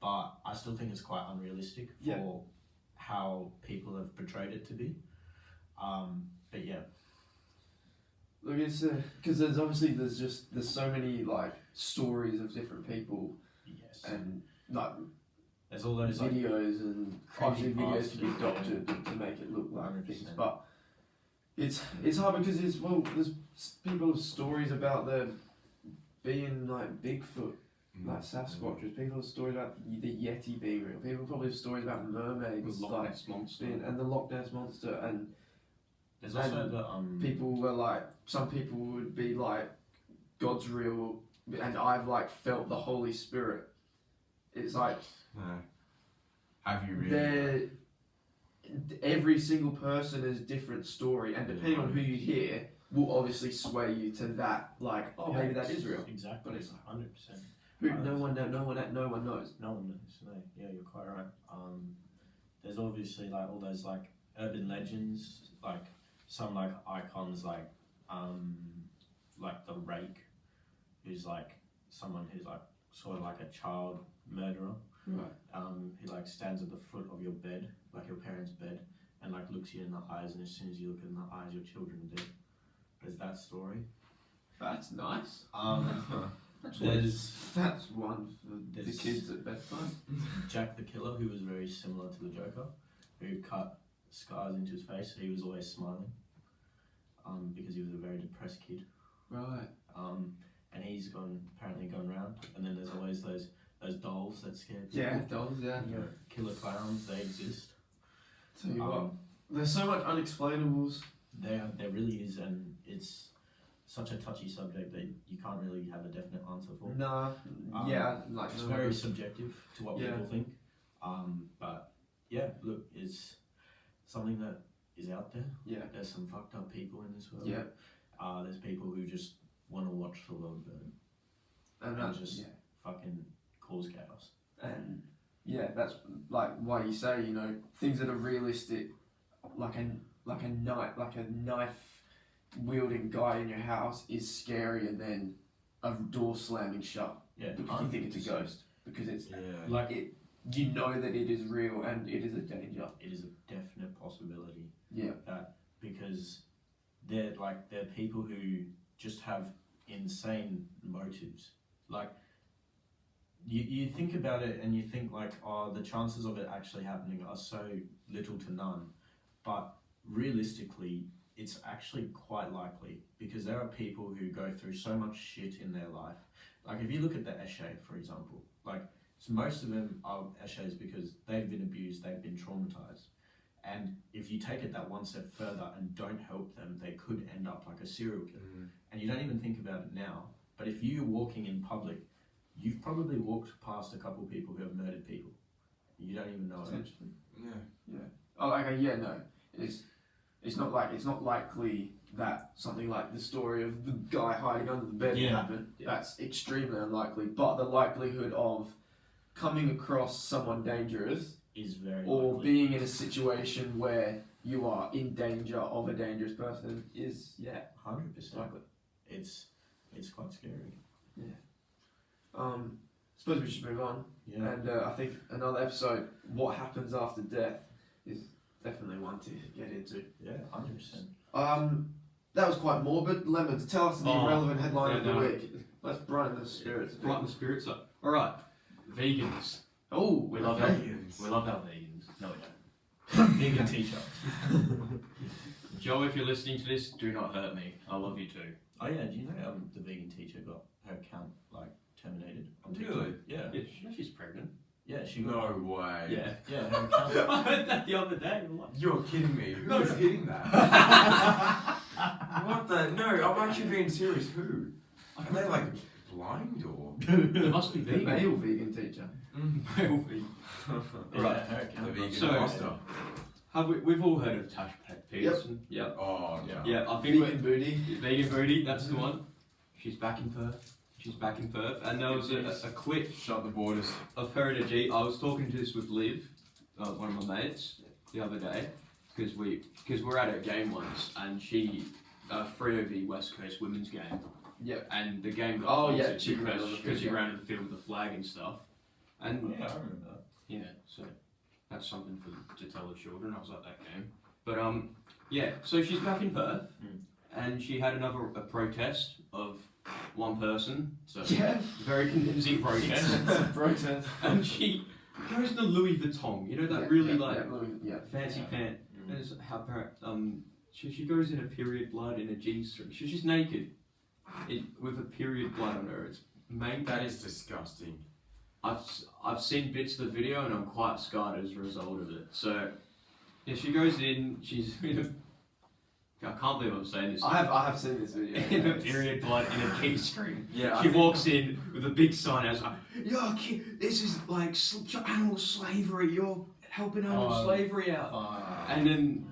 But I still think it's quite unrealistic for how people have portrayed it to be. But yeah. Look, it's because there's so many like stories of different people Yes. and like There's all those like videos and obviously videos creepypastas, can be doctored to make it look like 100%. things, but it's hard because there's people have stories about there being like Bigfoot, like Sasquatches. People have stories about the Yeti being real. People probably have stories about mermaids, Loch like Ness Monster. and the Loch Ness monster, and there's also the people were like, some people would be like, God's real, and I've like felt the Holy Spirit. It's like Have you really? Every single person has a different story, and depending on who you hear, will obviously sway you to that. Like, oh, maybe that is real. Exactly. But it's 100%. No one knows. No one knows. No, yeah, you're quite right. There's obviously like all those like urban legends, like some like icons like the rake, who's like someone who's like sort of like a child murderer. Right. Who like stands at the foot of your bed, like your parents' bed, and like looks you in the eyes, and as soon as you look in the eyes, your children are dead. There's that story. That's nice. That's one for the kids at bedtime. Jack the Killer, who was very similar to the Joker, who cut scars into his face, so he was always smiling, because he was a very depressed kid. Right. And he's apparently gone round, and then there's always those dolls that scare people. Yeah, dolls. Yeah. You know, killer clowns, they exist. Tell you what, there's so much unexplainables. There really is, and it's such a touchy subject that you can't really have a definite answer for. Nah. Yeah. Like it's very subjective to what people think. But yeah, look, it's something that is out there. Yeah. There's some fucked up people in this world. Yeah. There's people who just want to watch the world burn and just fucking cause chaos. And yeah, that's like why you say, you know, things that are realistic, like a knife wielding guy in your house is scarier than a door slamming shut. Yeah, because you think it's a ghost. Because it's like it, you know that it is real and it is a danger. It is a definite possibility. Yeah. Because they're people who just have insane motives. Like you think about it and you think like, oh, the chances of it actually happening are so little to none. But realistically, it's actually quite likely, because there are people who go through so much shit in their life. Like if you look at the Eshe, for example, like so most of them are Eshes because they've been abused, they've been traumatized. And if you take it that one step further and don't help them, they could end up like a serial killer. And you don't even think about it now, but if you're walking in public, you've probably walked past a couple people who have murdered people. You don't even know it. Potentially. Yeah. Oh, okay. Yeah. No. It's not likely that something like the story of the guy hiding under the bed happened. Yeah. That's extremely unlikely. But the likelihood of coming across someone dangerous is very or likely. being in a situation where you are in danger of a dangerous person is 100% likely. It's quite scary. Yeah. Suppose we should move on. Yeah. And I think another episode, what happens after death, is definitely one to get into. Yeah, 100%. That was quite morbid. Lemons, tell us the irrelevant headline of the no. week. Let's brighten the spirits. Brighten the spirits up. All right, vegans. Oh, We love okay. vegans. We love our vegans. No, we don't. Vegan teacher. Joe, if you're listening to this, do not hurt me. I love you too. Oh yeah, do you know the vegan teacher got her account like terminated on TikTok? Really? Yeah. Yeah, she's pregnant. Yeah, she got. No way. Yeah. Yeah, her account. I heard that the other day. I'm like, You're kidding me. Who's hitting that? What the? No, I'm actually being serious. Who? Are they like blind or? there must be The vegan. male vegan teacher. Male vegan. Yeah, Right. her The account. vegan So- master. We've all heard of Tash Peterson. Yep. Oh yeah. Yeah, I think Vegan booty. Vegan Booty, that's the one. She's back in Perth. And there was a clip Shut the borders. of her and a G. I was talking to this with Liv, one of my mates, the other day, because we're at a game once, and she Freo v West Coast women's game. Yep. And the game got Oh, halted yeah, she ran on the because she field, ran in the field with the flag and stuff. And Yeah, I remember that. yeah, so that's something to tell the children. I was at that game. But yeah, so she's back in Perth, and she had a protest of one person. So Yeah. very convincing protest. Protest. And she goes to Louis Vuitton. You know that yeah. fancy pant. And it's how she goes in a period blood in a G-string. She's just naked, with a period blood on her. It's main. That is disgusting. I've seen bits of the video and I'm quite scarred as a result of it. So yeah, she goes in. She's in a. I can't believe I'm saying this. I have seen this video. In a period blood in a G-string. Yeah. She walks in with a big sign as like, "Yo, kid, this is like animal slavery. You're helping animal slavery out." And then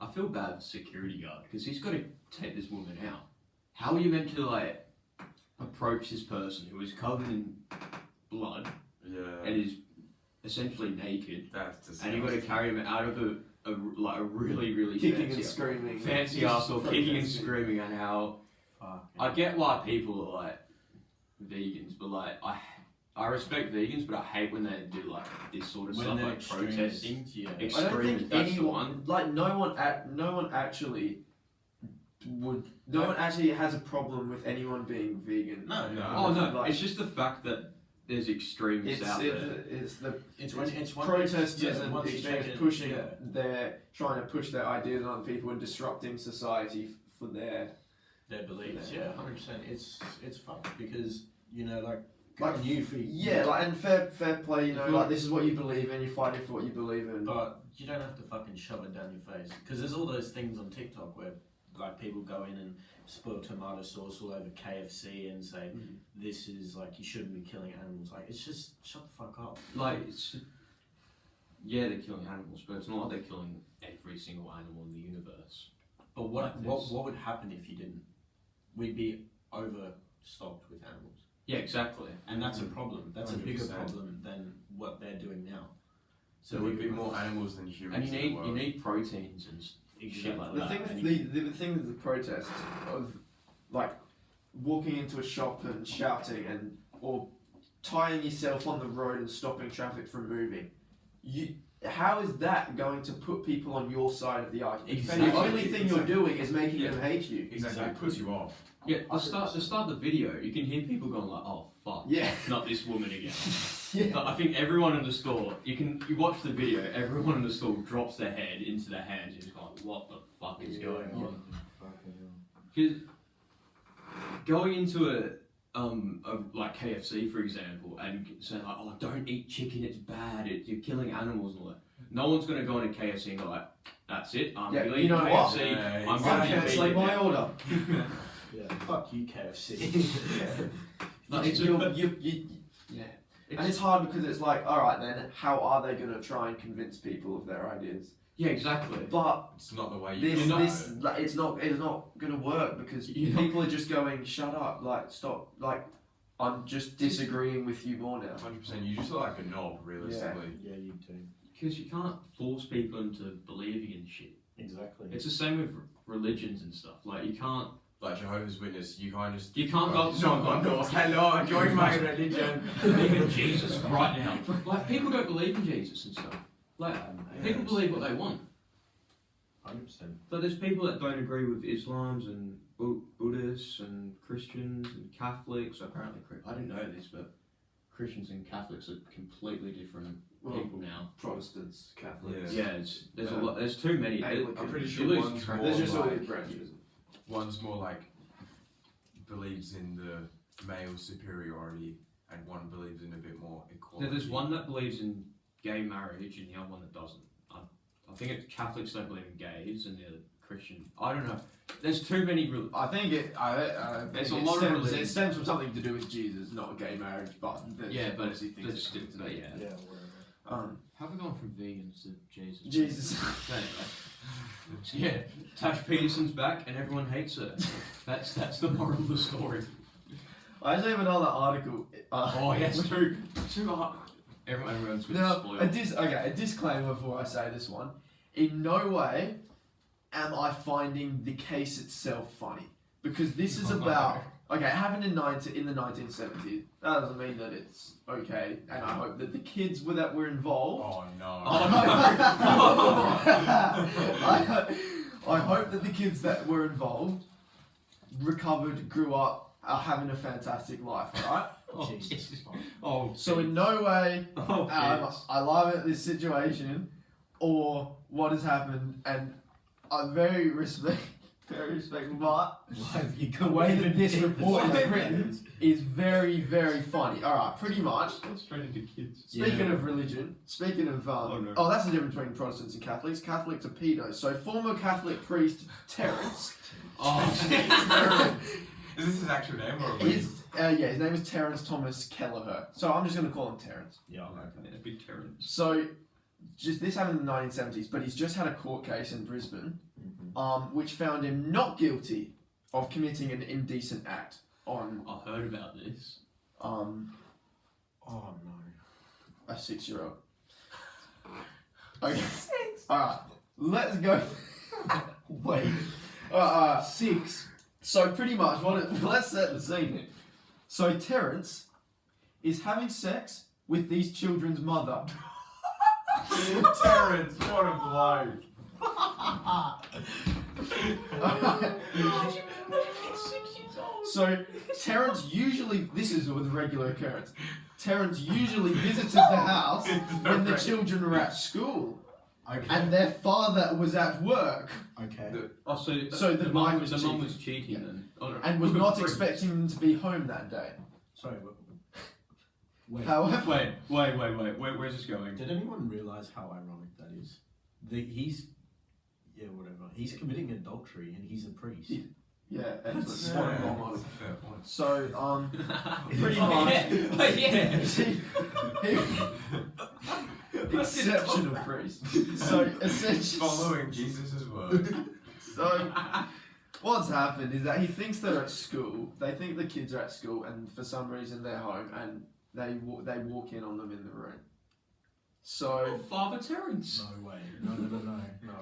I feel bad for security guard because he's got to take this woman out. How are you meant to like approach this person who is covered in blood Yeah. and is essentially naked, That's disgusting. and you've got to carry him out of a really Kicking fancy, and screaming. fancy Just arsehole, kicking and protesting. screaming, and how I get why people are like vegans, but like I respect vegans, but I hate when they do like this sort of stuff, like protesting. Yeah. I don't Extreme, think that's the anyone, one. like no one actually has a problem with anyone being vegan. No. Oh no, Like, it's just the fact that there's extremists out there. It's when protesters yeah, and once you they're check it, pushing. yeah. They're trying to push their ideas on people and disrupting society for their. Their beliefs, yeah, 100%. It's fucked because like Like, you for Yeah, like and fair play. You know, like this is what you believe in. You're fighting for what you believe in. But you don't have to fucking shove it down your face because there's all those things on TikTok where like people go in and spill tomato sauce all over KFC and say this is like you shouldn't be killing animals. Like it's just shut the fuck up. Like, yeah, they're killing animals, but it's not like they're killing every single animal in the universe. But what would happen if you didn't? We'd be overstocked with animals. Yeah, exactly. And that's a problem. That's a bigger 100%. problem than what they're doing now. So there would be more animals than humans. And in the world. you need proteins and shit like The that. thing And with the thing with the protests of like walking into a shop and shouting and or tying yourself on the road and stopping traffic from moving, how is that going to put people on your side of the argument? Exactly. The only thing you're doing is making them hate you. Exactly. It puts you off. yeah, to start the video, you can hear people going like, "Oh fuck, Yeah. not this woman again." Yeah. Like, I think everyone in the store, you watch the video, everyone in the store drops their head into their hands and is going, "What the fuck is going on?" Because going into a like KFC for example and saying like, "Oh, don't eat chicken, it's bad, you're killing animals," and all that. No one's gonna go into KFC and go like, "That's it, I'm Yeah, leaving you know what? KFC. Yeah, I'm I gonna be cancel vegan my now." order. Yeah. Fuck you, KFC. Like, Yeah. And it's hard because it's like, all right, then how are they going to try and convince people of their ideas? yeah, exactly. But It's not the way you. it's not going to work because people are just going, shut up, like stop, like I'm just disagreeing with you more now. 100%. You just look like a knob, realistically. Yeah, you do. Because you can't force people into believing in shit. Exactly. It's the same with religions and stuff. Like you can't Jehovah's Witness, you can't just. go up to someone and go, Hello, join my religion. believe in Jesus right now. Like people don't believe in Jesus and stuff. Like, people believe what they want. 100%. But there's people that don't agree with Islams and Buddhists and Christians and Catholics. Apparently, I didn't know this, but Christians and Catholics are completely different people now. Protestants, Catholics. Yeah, there's a lot. There's too many. Anglican. I'm pretty You sure lose one's track. more There's just all like, these branches. one's more like believes in the male superiority, and one believes in a bit more equality. There's one that believes in gay marriage and the other one that doesn't. I think it's Catholics don't believe in gays and the Christian. I don't know. There's too many. I think it. There's think a lot of it religions. stems from something to do with Jesus, not gay marriage. But Yeah, but obviously things that's that come still, to yeah. Yeah, whatever. How have we gone from vegans to Jesus? Jesus. Anyway. Yeah, Tash Peterson's back and everyone hates her. That's the moral of the story. I actually have another article. Oh yes, two hard. Everyone's been Now, spoiled. a disclaimer before I say this one. In no way am I finding the case itself funny, because this is about. Okay, it happened in the 1970s. That doesn't mean that it's okay, and I hope that the kids that were involved. Oh no. I hope that the kids that were involved recovered, grew up, are having a fantastic life, alright? Jesus. Oh, So in no way oh, I love it, this situation, or what has happened, and I'm very respectful, but the way that this report is written is very, very funny. Alright, pretty much. straight into kids. Speaking of religion, speaking of no. that's the difference between Protestants and Catholics. Catholics are pedos. So former Catholic priest Terence. Is this his actual name or a His name is Terence Thomas Kelleher. So I'm just going to call him Terence. Yeah, Yeah, big Terrence. So, this happened in the 1970s, but he's just had a court case in Brisbane, which found him not guilty of committing an indecent act on I heard about this. Oh no. a 6-year-old. Okay. Alright, let's go. Wait. 6. So pretty much, let's set the scene here. So Terence is having sex with these children's mother. Terence, what a blow. So Terence usually, this is a regular occurrence. Terence usually visited the house when the children were at school. Okay. And their father was at work. Okay. So the mum wife was cheating then. Oh, no. and was not expecting them to be home that day. Sorry, wait. However, Wait. Where's this going? Did anyone realise how ironic that is? Whatever. He's committing adultery and he's a priest. yeah, That's excellent. a What a role model. fair point. So, pretty much. Exceptional priest. So essentially, Following Jesus' word. so what's happened is that he thinks they're at school. They think the kids are at school, and for some reason they're home, and they walk in on them in the room. So Father Terence. No way. No.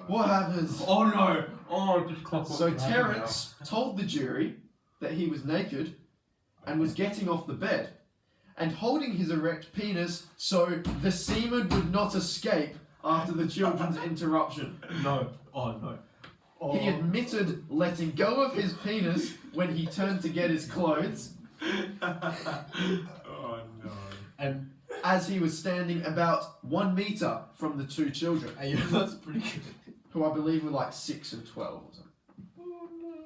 what happens? Oh no. Oh, just clock. So Terence told the jury that he was naked and was getting off the bed and holding his erect penis so the semen would not escape after the children's interruption. No. Oh no. Oh. He admitted letting go of his penis when he turned to get his clothes Oh no. And as he was standing about 1 meter from the two children, that's pretty good. who I believe were like 6 and 12 or something.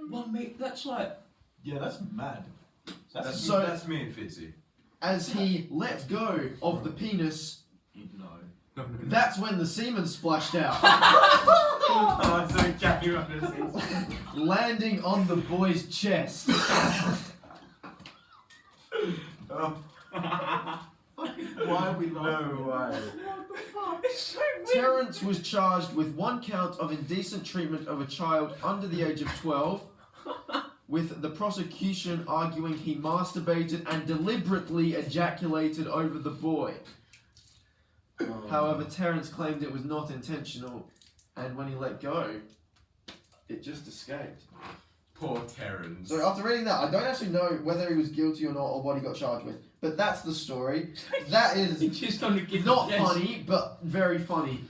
1 meter. That's like. Yeah, that's mad. That's me and Fitzy. As he let go of the penis, No. that's when the semen splashed out, Oh, so Jackie understands. landing on the boy's chest. Oh, Why are we no way. Terence was charged with 1 count of indecent treatment of a child under the age of 12, with the prosecution arguing he masturbated and deliberately ejaculated over the boy. However, Terence claimed it was not intentional, and when he let go, it just escaped. Poor Terrence. So after reading that, I don't actually know whether he was guilty or not, or what he got charged with. But that's the story. That is He just on the gift. not funny, but very funny.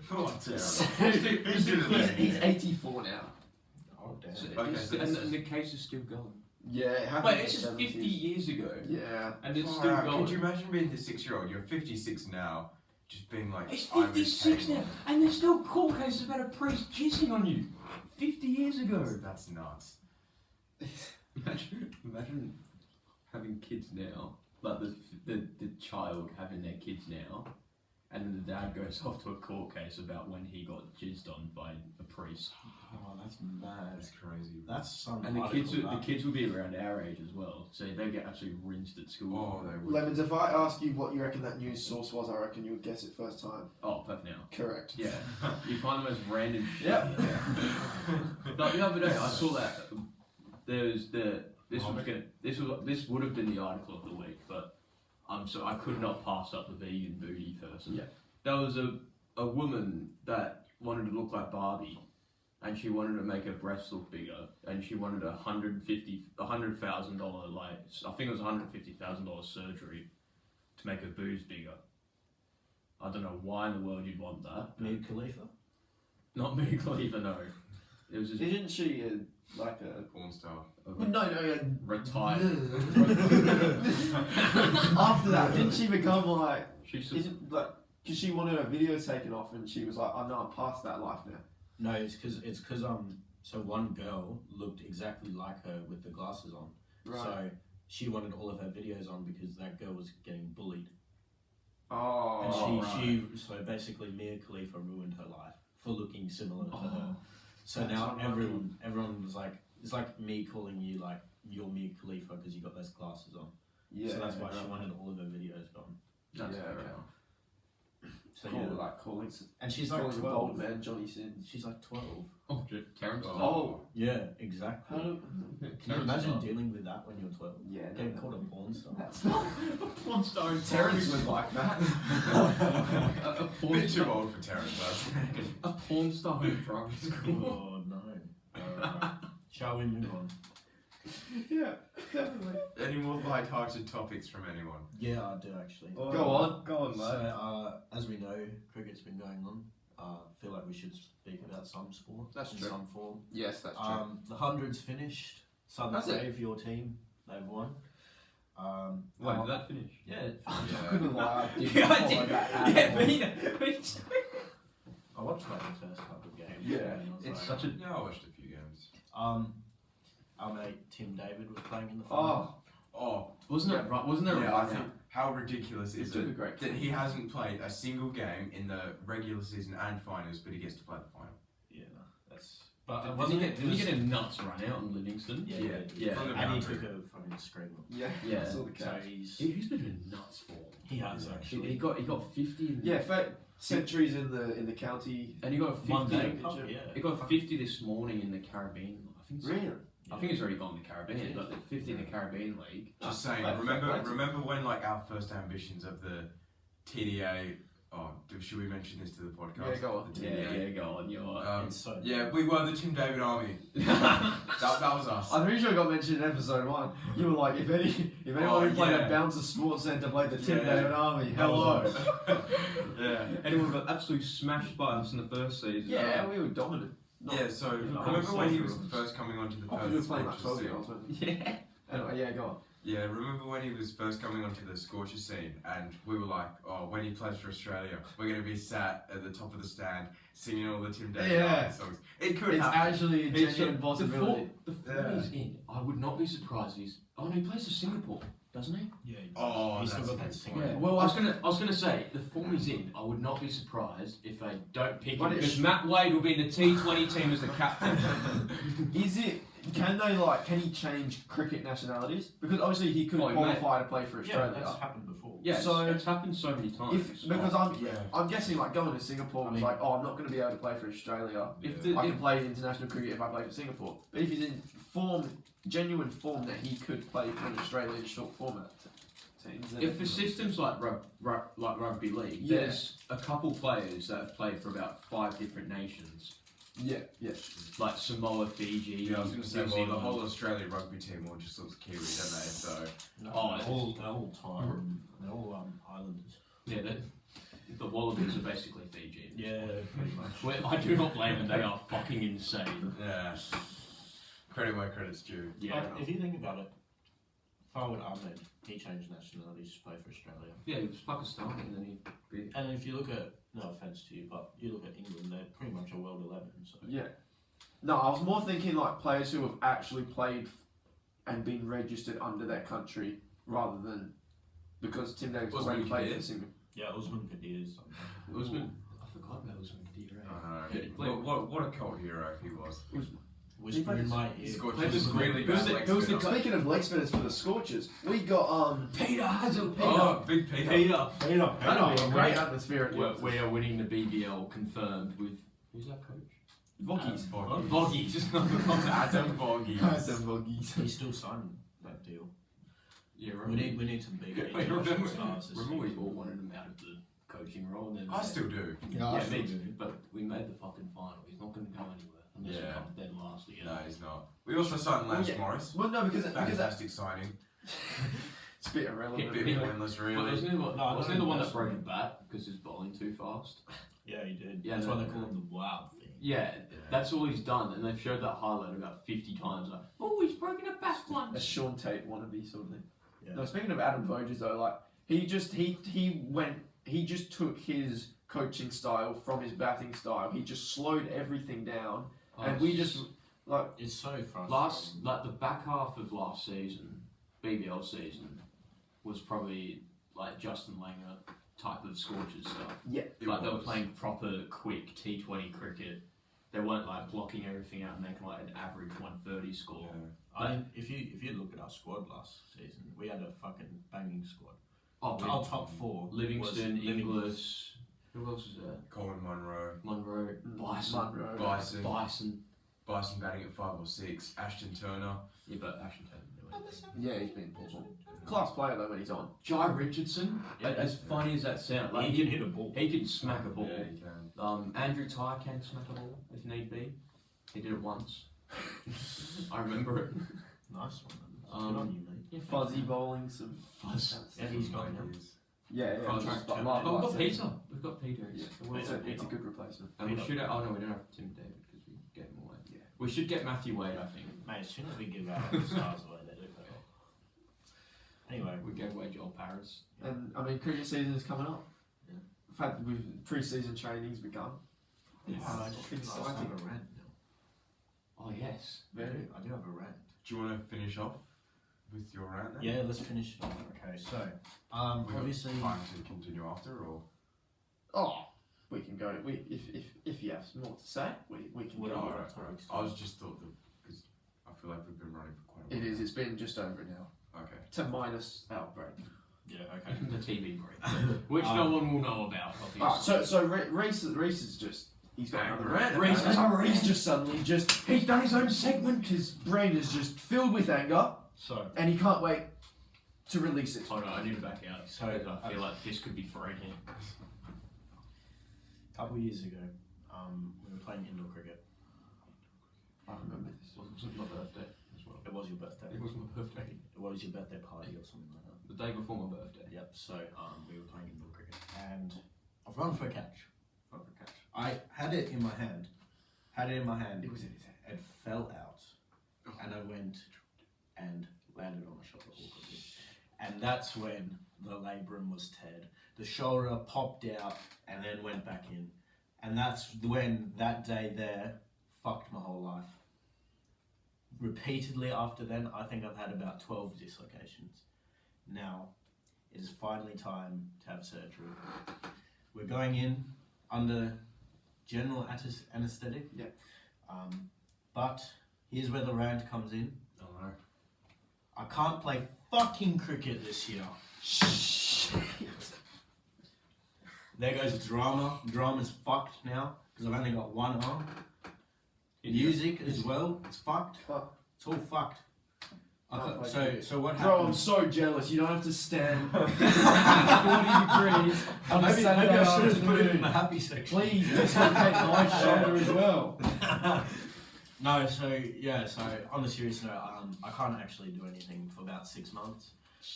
Poor Terrence. He's 84 now. Oh damn. Okay, so this And is- the case is still going. Yeah, it happened. Wait, in this is the 50 70s. years ago. Yeah. And it's Far still out. going. Could you imagine being the 6-year-old? You're 56 now, just being like, It's I'm 56 now, and there's still court cases about a priest kissing on you. 50 years ago. That's nuts. Imagine having kids now, like the child having their kids now, and then the dad goes off to a court case about when he got jizzed on by a priest. Oh, that's mad. That's crazy. That's some. And the article, kids will be around our age as well, so they get absolutely rinsed at school. Oh, they would. Lemons, if I ask you what you reckon that news source was, I reckon you would guess it first time. Oh, perfect now. Correct. Yeah, you find the most random shit. Yep. Like the other day, I saw that this would have been the article of the week, but I could not pass up the vegan booty person. Yeah. There was a woman that wanted to look like Barbie, and she wanted to make her breasts look bigger, and she wanted $100,000 I think it was $150,000 surgery to make her boobs bigger. I don't know why in the world you'd want that. Mia Khalifa. Not Mia Khalifa, no. It was just Isn't she like a... Porn star. No. retired. After that, didn't she become like... She's Isn't like... Because she wanted her videos taken off and she was like, oh no, I'm past that life now. No, it's because so one girl looked exactly like her with the glasses on. Right. So she wanted all of her videos on because that girl was getting bullied. Oh, And so basically Mia Khalifa ruined her life for looking similar to her. So that's now unlucky. everyone was like, it's like me calling you like you're Mia Khalifa because you got those glasses on. yeah. So that's why she wanted all of her videos gone. That's Yeah, fair okay. enough. So Cool, yeah, like calling, and she's like calling a bold 12. man Johnny Sins. She's like 12. Oh, Terrence. Oh. Yeah, exactly. How do... Can you imagine dealing with that when you're 12? Yeah, Getting called a porn star. That's not... Porn star in Terrence would like that. a A porn bit too star. old for Terrence, though. A porn star in primary school. Oh no. Alright. Shall we move on? Yeah, definitely. Any more light-hearted topics from anyone? Yeah, I do actually. Go on. Go on, mate. So, as we know, cricket's been going on. I feel like we should speak about some sport That's in true. some form. Yes, that's true. The 100's finished. Southern That's it. Brave, your team, they've won. Wait, did that finish? Yeah, it I finished. couldn't lie, I didn't Yeah, I follow did. that at Yeah, all. me. I watched like the first couple of games. Yeah, and I was It's like, such a. Yeah, I watched a few games. our mate Tim David was playing in the final. Oh, Wasn't it right? Wasn't there? yeah, a I run think out? how ridiculous He is took a it great that he hasn't played a single game in the regular season and finals, but he gets to play the final. Yeah, no, that's. But Did wasn't he it? get, did he get a nuts run out in Livingston? Yeah, Yeah, yeah. From the And he boundary. took a fucking screamer. Yeah, Yeah. I saw the So catch. he's He's been in nuts form. he has He actually. got 50 in Yeah, centuries in the county. and he got 50. One day, Cup, yeah. He got 50 this morning in the Caribbean. I think. Really? I think it's already gone to the Caribbean. But 50 in the Caribbean League. Just saying, fair remember when like our first ambitions of the TDA? Oh, should we mention this to the podcast? Yeah, go on. The Yeah, TDA. yeah, go on. You're. It's so Yeah, we were the Tim David Army. that was us. I'm pretty sure it got mentioned in episode 1. You were like, if anyone Oh, who played yeah. at Bouncer Sports Centre played the Tim Yeah. David Army, hello. Yeah. Anyone got absolutely smashed by us in the first season? Yeah, we were dominant. Yeah, so Not remember when he was soldiers. first coming onto the I thought you were Perth playing like Scorchers 12 year scene? olds, weren't you? Yeah. Anyway, yeah, go on. Yeah, remember when he was first coming onto the Scorchers scene and we were like, oh, when he plays for Australia, we're going to be sat at the top of the stand singing all the Tim David Yeah. Army songs. It could It's happen. actually a genuine possibility. The form he's in, I would not be surprised. Oh no, he plays for Singapore, doesn't he? Yeah. Oh, he's still that's got that good singer. point. Yeah. Well, I was gonna say the form he's in. I would not be surprised if they don't pick him But because it's- Matt Wade will be in the T20 team as the captain. Is it? Can he change cricket nationalities? Because obviously he could Oh, he qualify to play for Yeah, Australia. that's happened before. Yeah, So- it's happened so many times. Because Yeah. I'm guessing like going to Singapore was like, oh, I'm not going to be able to play for Australia. If Yeah. the, I if, can play international cricket if I play for Singapore. But if he's in genuine form that he could play for an Australian short format teams, then if the system's like rugby league, Yeah. there's a couple players that have played for about 5 different nations. Yeah, yeah. Like Samoa, Fiji. Yeah, I was going to say, New well, the Zealand. whole Australian rugby team all just looks Kiwi, don't they? So, No, Oh, they're all time. They're all Islanders. Yeah, the Wallabies are basically Fiji. Yeah, pretty much. Well, I do not blame them. They are fucking insane. yeah. Credit where credit's due. Yeah. Like, if you think about it, Farwood Ahmed, he changed nationalities to play for Australia. Yeah, he was Pakistani and then he. And if you look at, no offence to you, but you look at England, they're pretty much a world 11. So. Yeah. No, I was more thinking like players who have actually played and been registered under their country rather than because Tim Davis Usman already played for Kadir. Seum. Yeah, Usman Kadir is something. Usman. I forgot about Usman Kadir. I Yeah, know. What a cult hero he was. Whisper in my ear. Scored Played just with really Who's bad the, leg who's the, spinner. speaking of leg spinners for the Scorchers, we got Peter Hazel. Oh, big Peter. Peter. that'd be a great atmosphere at the We are winning the BBL confirmed with who's that coach? Voggies. Voggies. Adam Voggies. Voggies. He's still signing that deal. Yeah, We need some big Wait, international stars. this remember we season. all wanted him out of the coaching role, and then I still do. yeah, me too. But we made the fucking final. He's not going to go anywhere unless he Yeah. comes dead last again. No, he's not. We also signed Lance yeah. Morris. Well, no, because that's Fantastic signing. it's a bit irrelevant. Bit pointless, But really. wasn't he, No, I wasn't don't he the one know. that broke a bat because he's bowling too fast? Yeah, he did. Yeah, That's no, why they no, call no. him the Wild Thing. Yeah, that's all he's done, and they've showed that highlight about 50 times. Like, oh, he's broken a bat a once. Sean Tate wannabe sort of thing. Yeah. No, speaking of Adam Voges though, like he just took his coaching style from his batting style. He just slowed everything down, and we just like It's so frustrating. the back half of last season, BBL season, was probably like Justin Langer type of Scorchers stuff. yeah. Like they were playing proper, quick T20 cricket. They weren't like blocking everything out and making like an average 130 score. I mean, if you look at our squad last season, we had a fucking banging squad. Oh, Our top four Livingston, was Inglis. Who else is there? Colin Munro. Monroe, Bison. Monroe. Bison. Bison. Batting at 5 or 6. Ashton Turner. Yeah, but Ashington. Yeah, he's been awful. Class player though when he's on. Jai Richardson. Yeah. As funny as that sounds, like he can hit a ball. He can smack a ball. Yeah, he can. Andrew Ty can smack a ball if need be. He did it once. I remember it. Nice one. Um, Good on you, mate. Yeah, Fuzzy bowling, some Fuzz. Yeah, he's got him. Yeah, yeah. Fuzz. just Oh, like Oh, we've got last Peter. season. We've got Peter. Yeah. Well, It's a good replacement. and we Peter. should. Oh no, we don't have Tim David because we gave him away. Yeah. We should get Matthew Wade. I think Mate, as soon as we give our stars away, they do better. Anyway, we gave away Joel Paris. And I mean, cricket season is coming up. Yeah. In fact, with pre-season training's begun. It's I just exciting. have a rant now. Oh yes. Very. I do have a rant. Do you want to finish off with your rant then? Yeah, let's finish it off. Okay, so We got obviously, time to continue after, or Oh, we can go. If you have more to say, we can What go. are Alright, our topics? I was just thought that because I feel like we've been running for quite a It while. is. It's been just over an hour. Okay. To minus our break. yeah, okay. The TV break, which no one will know about. Obviously. Alright, so Reece is just. He's got another rant. Reece has a rant. He's just suddenly he's done his own segment. His brain is just filled with anger, So, and he can't wait to release it. Oh no, I need to back out. So, I feel like this could be thrown here. a couple of years ago, we were playing indoor cricket. I remember this. It wasn't my birthday as well. It was your birthday. It was my birthday. It was your birthday party or something like that. The day before my birthday. Yep. So, we were playing indoor cricket, and I've run for a catch. I had it in my hand. It was in his head. It fell out, and I went and landed on my shoulder awkwardly. And that's when the labrum was teared. The shoulder popped out and then went back in. And that's when that day there fucked my whole life. Repeatedly after then, I think I've had about 12 dislocations. Now, it is finally time to have surgery. We're going in under general anesthetic. Yeah. But here's where the rant comes in. Oh no. I can't play fucking cricket this year. There goes drama. Drama's fucked now because I've only got one arm. Music as well. It's fucked. Fuck. It's all fucked. So what Bro, I'm happened? so jealous. You don't have to stand 40 degrees on a Maybe Saturday I should have put it in the afternoon. happy section. Please dislocate my shoulder as well. No, so on the serious note, I can't actually do anything for about 6 months.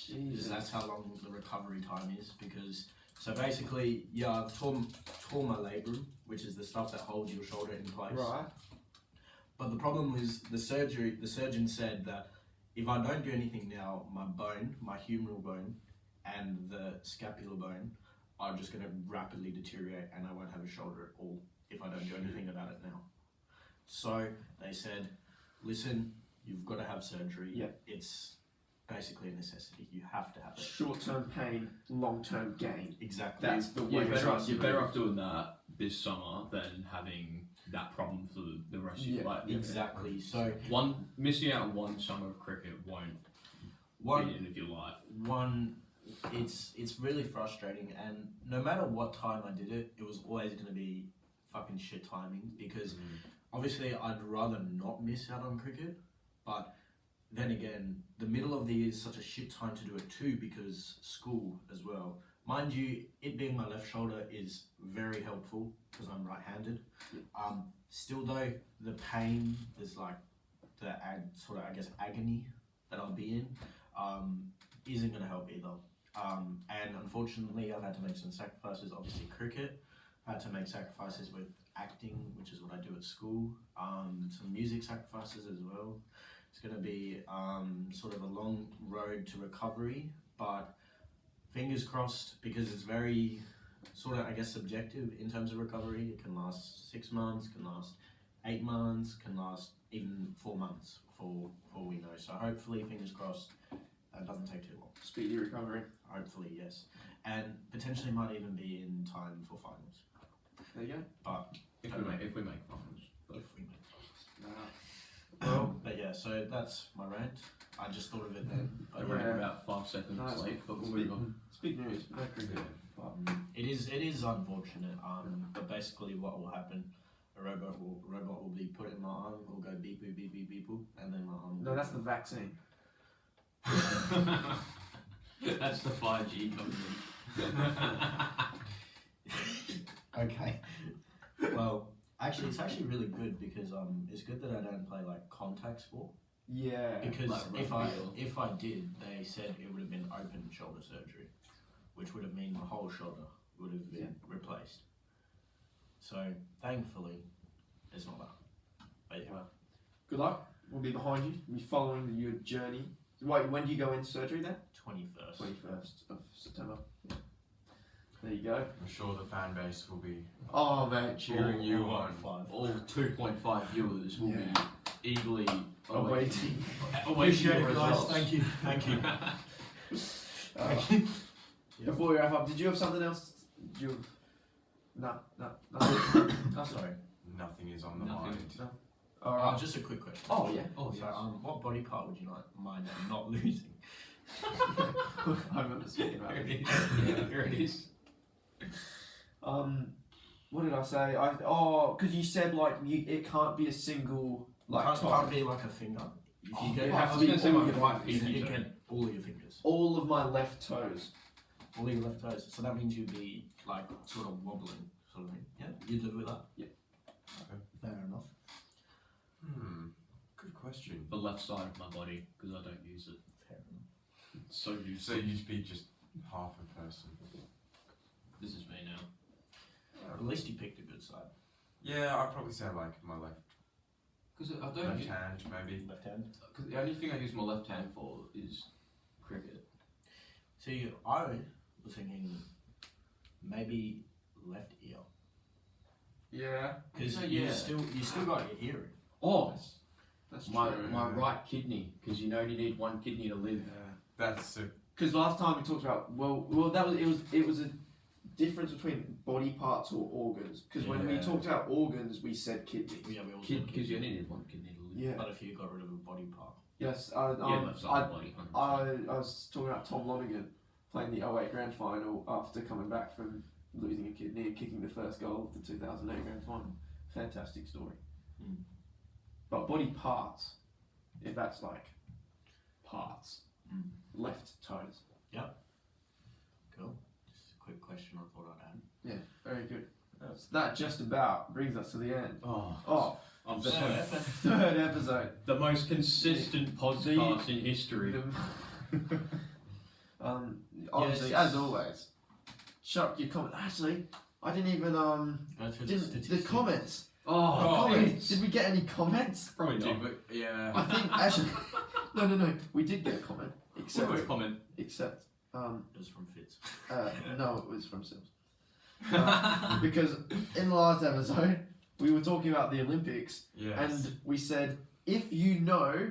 Because that's how long the recovery time is. Because so basically, I've torn my labrum, which is the stuff that holds your shoulder in place. Right. But the problem is the surgeon said that if I don't do anything now, my humeral bone, and the scapular bone are just going to rapidly deteriorate, and I won't have a shoulder at all if I don't do anything about it now. So they said, listen, you've got to have surgery. Yeah. It's basically a necessity. You have to have it. Short-term pain, long-term gain. Exactly. That's the way You're it's better, supposed off, to you're be. better off doing that this summer than having that problem for the rest of your life. Exactly. So Missing out on one summer of cricket won't be the end of your life. It's really frustrating, and no matter what time I did it, it was always going to be fucking shit timing, because obviously I'd rather not miss out on cricket, but then again, the middle of the year is such a shit time to do it too, because school as well. Mind you, it being my left shoulder is very helpful because I'm right-handed. Still though, the pain, there's like the sort of, I guess, agony that I'll be in, isn't going to help either. And unfortunately, I've had to make some sacrifices. Obviously, cricket. I had to make sacrifices with acting, which is what I do at school. Some music sacrifices as well. It's going to be sort of a long road to recovery, but fingers crossed, because it's very sort of, I guess, subjective in terms of recovery. It can last 6 months, can last 8 months, can last even 4 months for all we know. So hopefully, fingers crossed, that doesn't take too long. Speedy recovery. Hopefully, yes. And potentially might even be in time for finals. There you go. But If we make finals. if we make finals. But yeah, so that's my rant. I just thought of it then. I But ran Yeah. about 5 seconds Nice. late, but we'll Speak- move on. It's big news. No cricket. But it is unfortunate. But basically, what will happen? A robot will be put in my arm. Will go beep boop beep beep beep boop, and then my arm. no, that's the vaccine. That's the 5G coming in. Okay. Well, actually, it's actually really good, because it's good that I don't play like contact sport. Yeah. Because Like rugby if I did, they said it would have been open shoulder surgery, which would have meant my whole shoulder would have been replaced. So thankfully, it's not that. But yeah. Good luck. We'll be behind you. We'll be following your journey. Wait, when do you go into surgery then? 21st. 21st of September. Yeah. There you go. I'm sure the fan base will be Oh, man. cheering you on. All 2.5 viewers will be eagerly Awaiting. awaiting your results. Thank you. Thank you. Before we wrap up, did you have something else? Did you have... No. Oh, sorry. Nothing is on the Nothing. mind. Alright. Just a quick question. Oh, yeah. Oh, So, yes. what body part would you mind not losing? I remember speaking about Here it it. is. Yeah, here it is. What did I say? Because you said like it can't be a single like Can't be like a finger. If you get, it has I to was be going to say all my your right fingers. pinky you toe. get all of your fingers, All of my left toes. all your left toes. So that means you'd be like sort of wobbling, sort of thing. Yeah, you'd live with that. Yeah. Okay. Fair enough. Good question. The left side of my body, because I don't use it. Fair enough. It's so used So you'd be just half a person. This is me now. At least you picked a good side. Yeah, I'd probably say like my left Because I don't. hand, maybe. Left hand. Because the only thing I use my left hand for is cricket. See, I was thinking maybe left ear, Yeah. because So, you yeah. still got your hearing. Oh, That's my true. right kidney, because you only need one kidney to live. That's a Because last time we talked about it was a difference between body parts or organs. Because when we Yeah. talked about organs, we said kidneys. Yeah, we all Because you only need one kidney to live. Yeah. But if you got rid of a body part, Yes. Yeah, left side of the body. 100%. I was talking about Tom Lonergan playing the 08 Grand Final after coming back from losing a kidney and kicking the first goal of the 2008 Grand Final. Fantastic story. Mm. But body parts, if that's like parts. Left toes. Cool. Just a quick question I thought I'd add. Yeah, very good. So that just about brings us to the end. Oh, I'm the so third episode. the most consistent podcast in history. Obviously, Yes. as always, chuck your comment. Actually, I didn't even Go through the the statistics. comments. Oh, Comments. Did we get any comments? probably not. But yeah. I think actually, no. We did get a comment, What was comment? except It was from Fitz. no, it was from Sims. Because in the last episode, we were talking about the Olympics, Yes. and we said if you know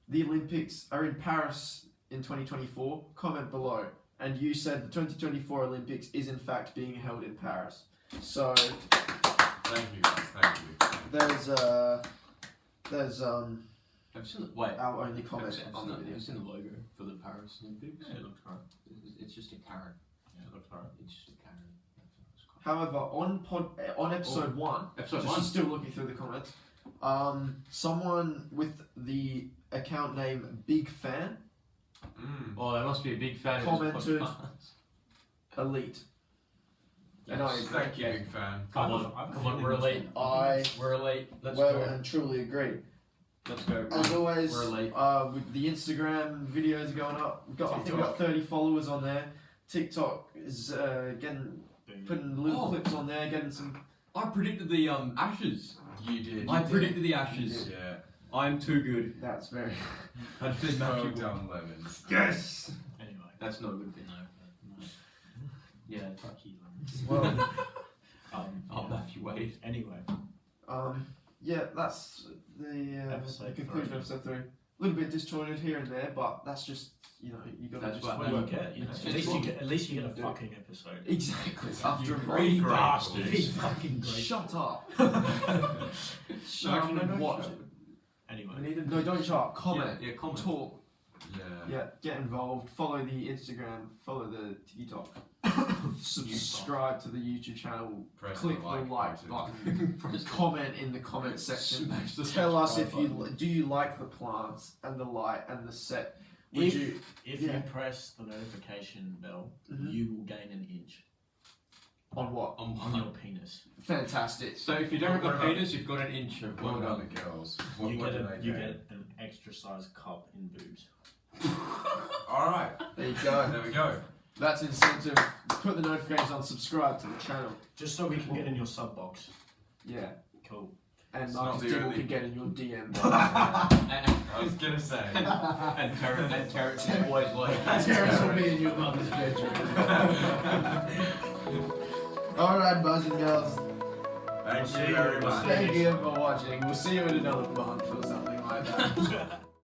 the Olympics are in Paris in 2024, comment below. And you said the 2024 Olympics is in fact being held in Paris. So Thank you guys. Thank you. there's Have you seen the, wait, our only have comment you on the video. seen the logo for the Paris Olympics? Yeah, it looks right. It's just a carrot. Yeah, it looks right. It's just a carrot. However, on episode 1, Episode just 1. still looking through the comments, someone with the account name Big Fan Oh, they must be a big fan of Commented. this podcast. Elite. And I agree. Thank you, big fan. Come on, we're late. We're late. Let's well go. and truly agree. Let's go. As always, We're late. with the Instagram videos are going up. I think we've got 30 followers on there. TikTok is putting little clips on there, getting some. I predicted the Ashes. You did. I predicted the Ashes. Yeah. I'm too good. That's very. I just did Well Matthew. done, Lemans. Yes. Anyway. That's not a good thing. No. Yeah, fuck you. Well, Oh, Matthew Wade. Anyway. yeah, that's the Episode conclusion three. of episode 3. A little bit disjointed here and there, but that's just you gotta That's just what- work. Well, you get, you know, It's at least fun. you get a Do it. fucking episode. Exactly. After a You very great bastard. bastard. Fucking great. Shut up. Shut up actually, no, and don't watch shut it. Anyway. We need a No, don't shut up. Comment. Yeah, comment. Talk. Yeah. Yeah, get involved. Follow the Instagram. Follow the TikTok. Subscribe to the YouTube channel. Press Click the like button. Comment in the comment section. Smash the Tell us if subscribe you button. do you like the plants and the light and the set. Would you? If Yeah. you press the notification bell, Mhm. you will gain an inch On what? on your penis. Fantastic. So if you don't have What a about- penis, you've got an inch of What well about done. the girls? You What get do a, they you get? get an extra sized cup in boobs. Alright. There you go. There we go. That's incentive. Put the notifications on. Subscribe to the channel. Just so we can get in your sub box. Yeah. Cool. And It's Marcus not the Dibble only- can get in your DM. I was gonna say. And Terrence is always like. Terrence will be in your mother's bedroom. Alright, boys and girls. Thank you very much. Thank you for watching. We'll see you in another month or something like that.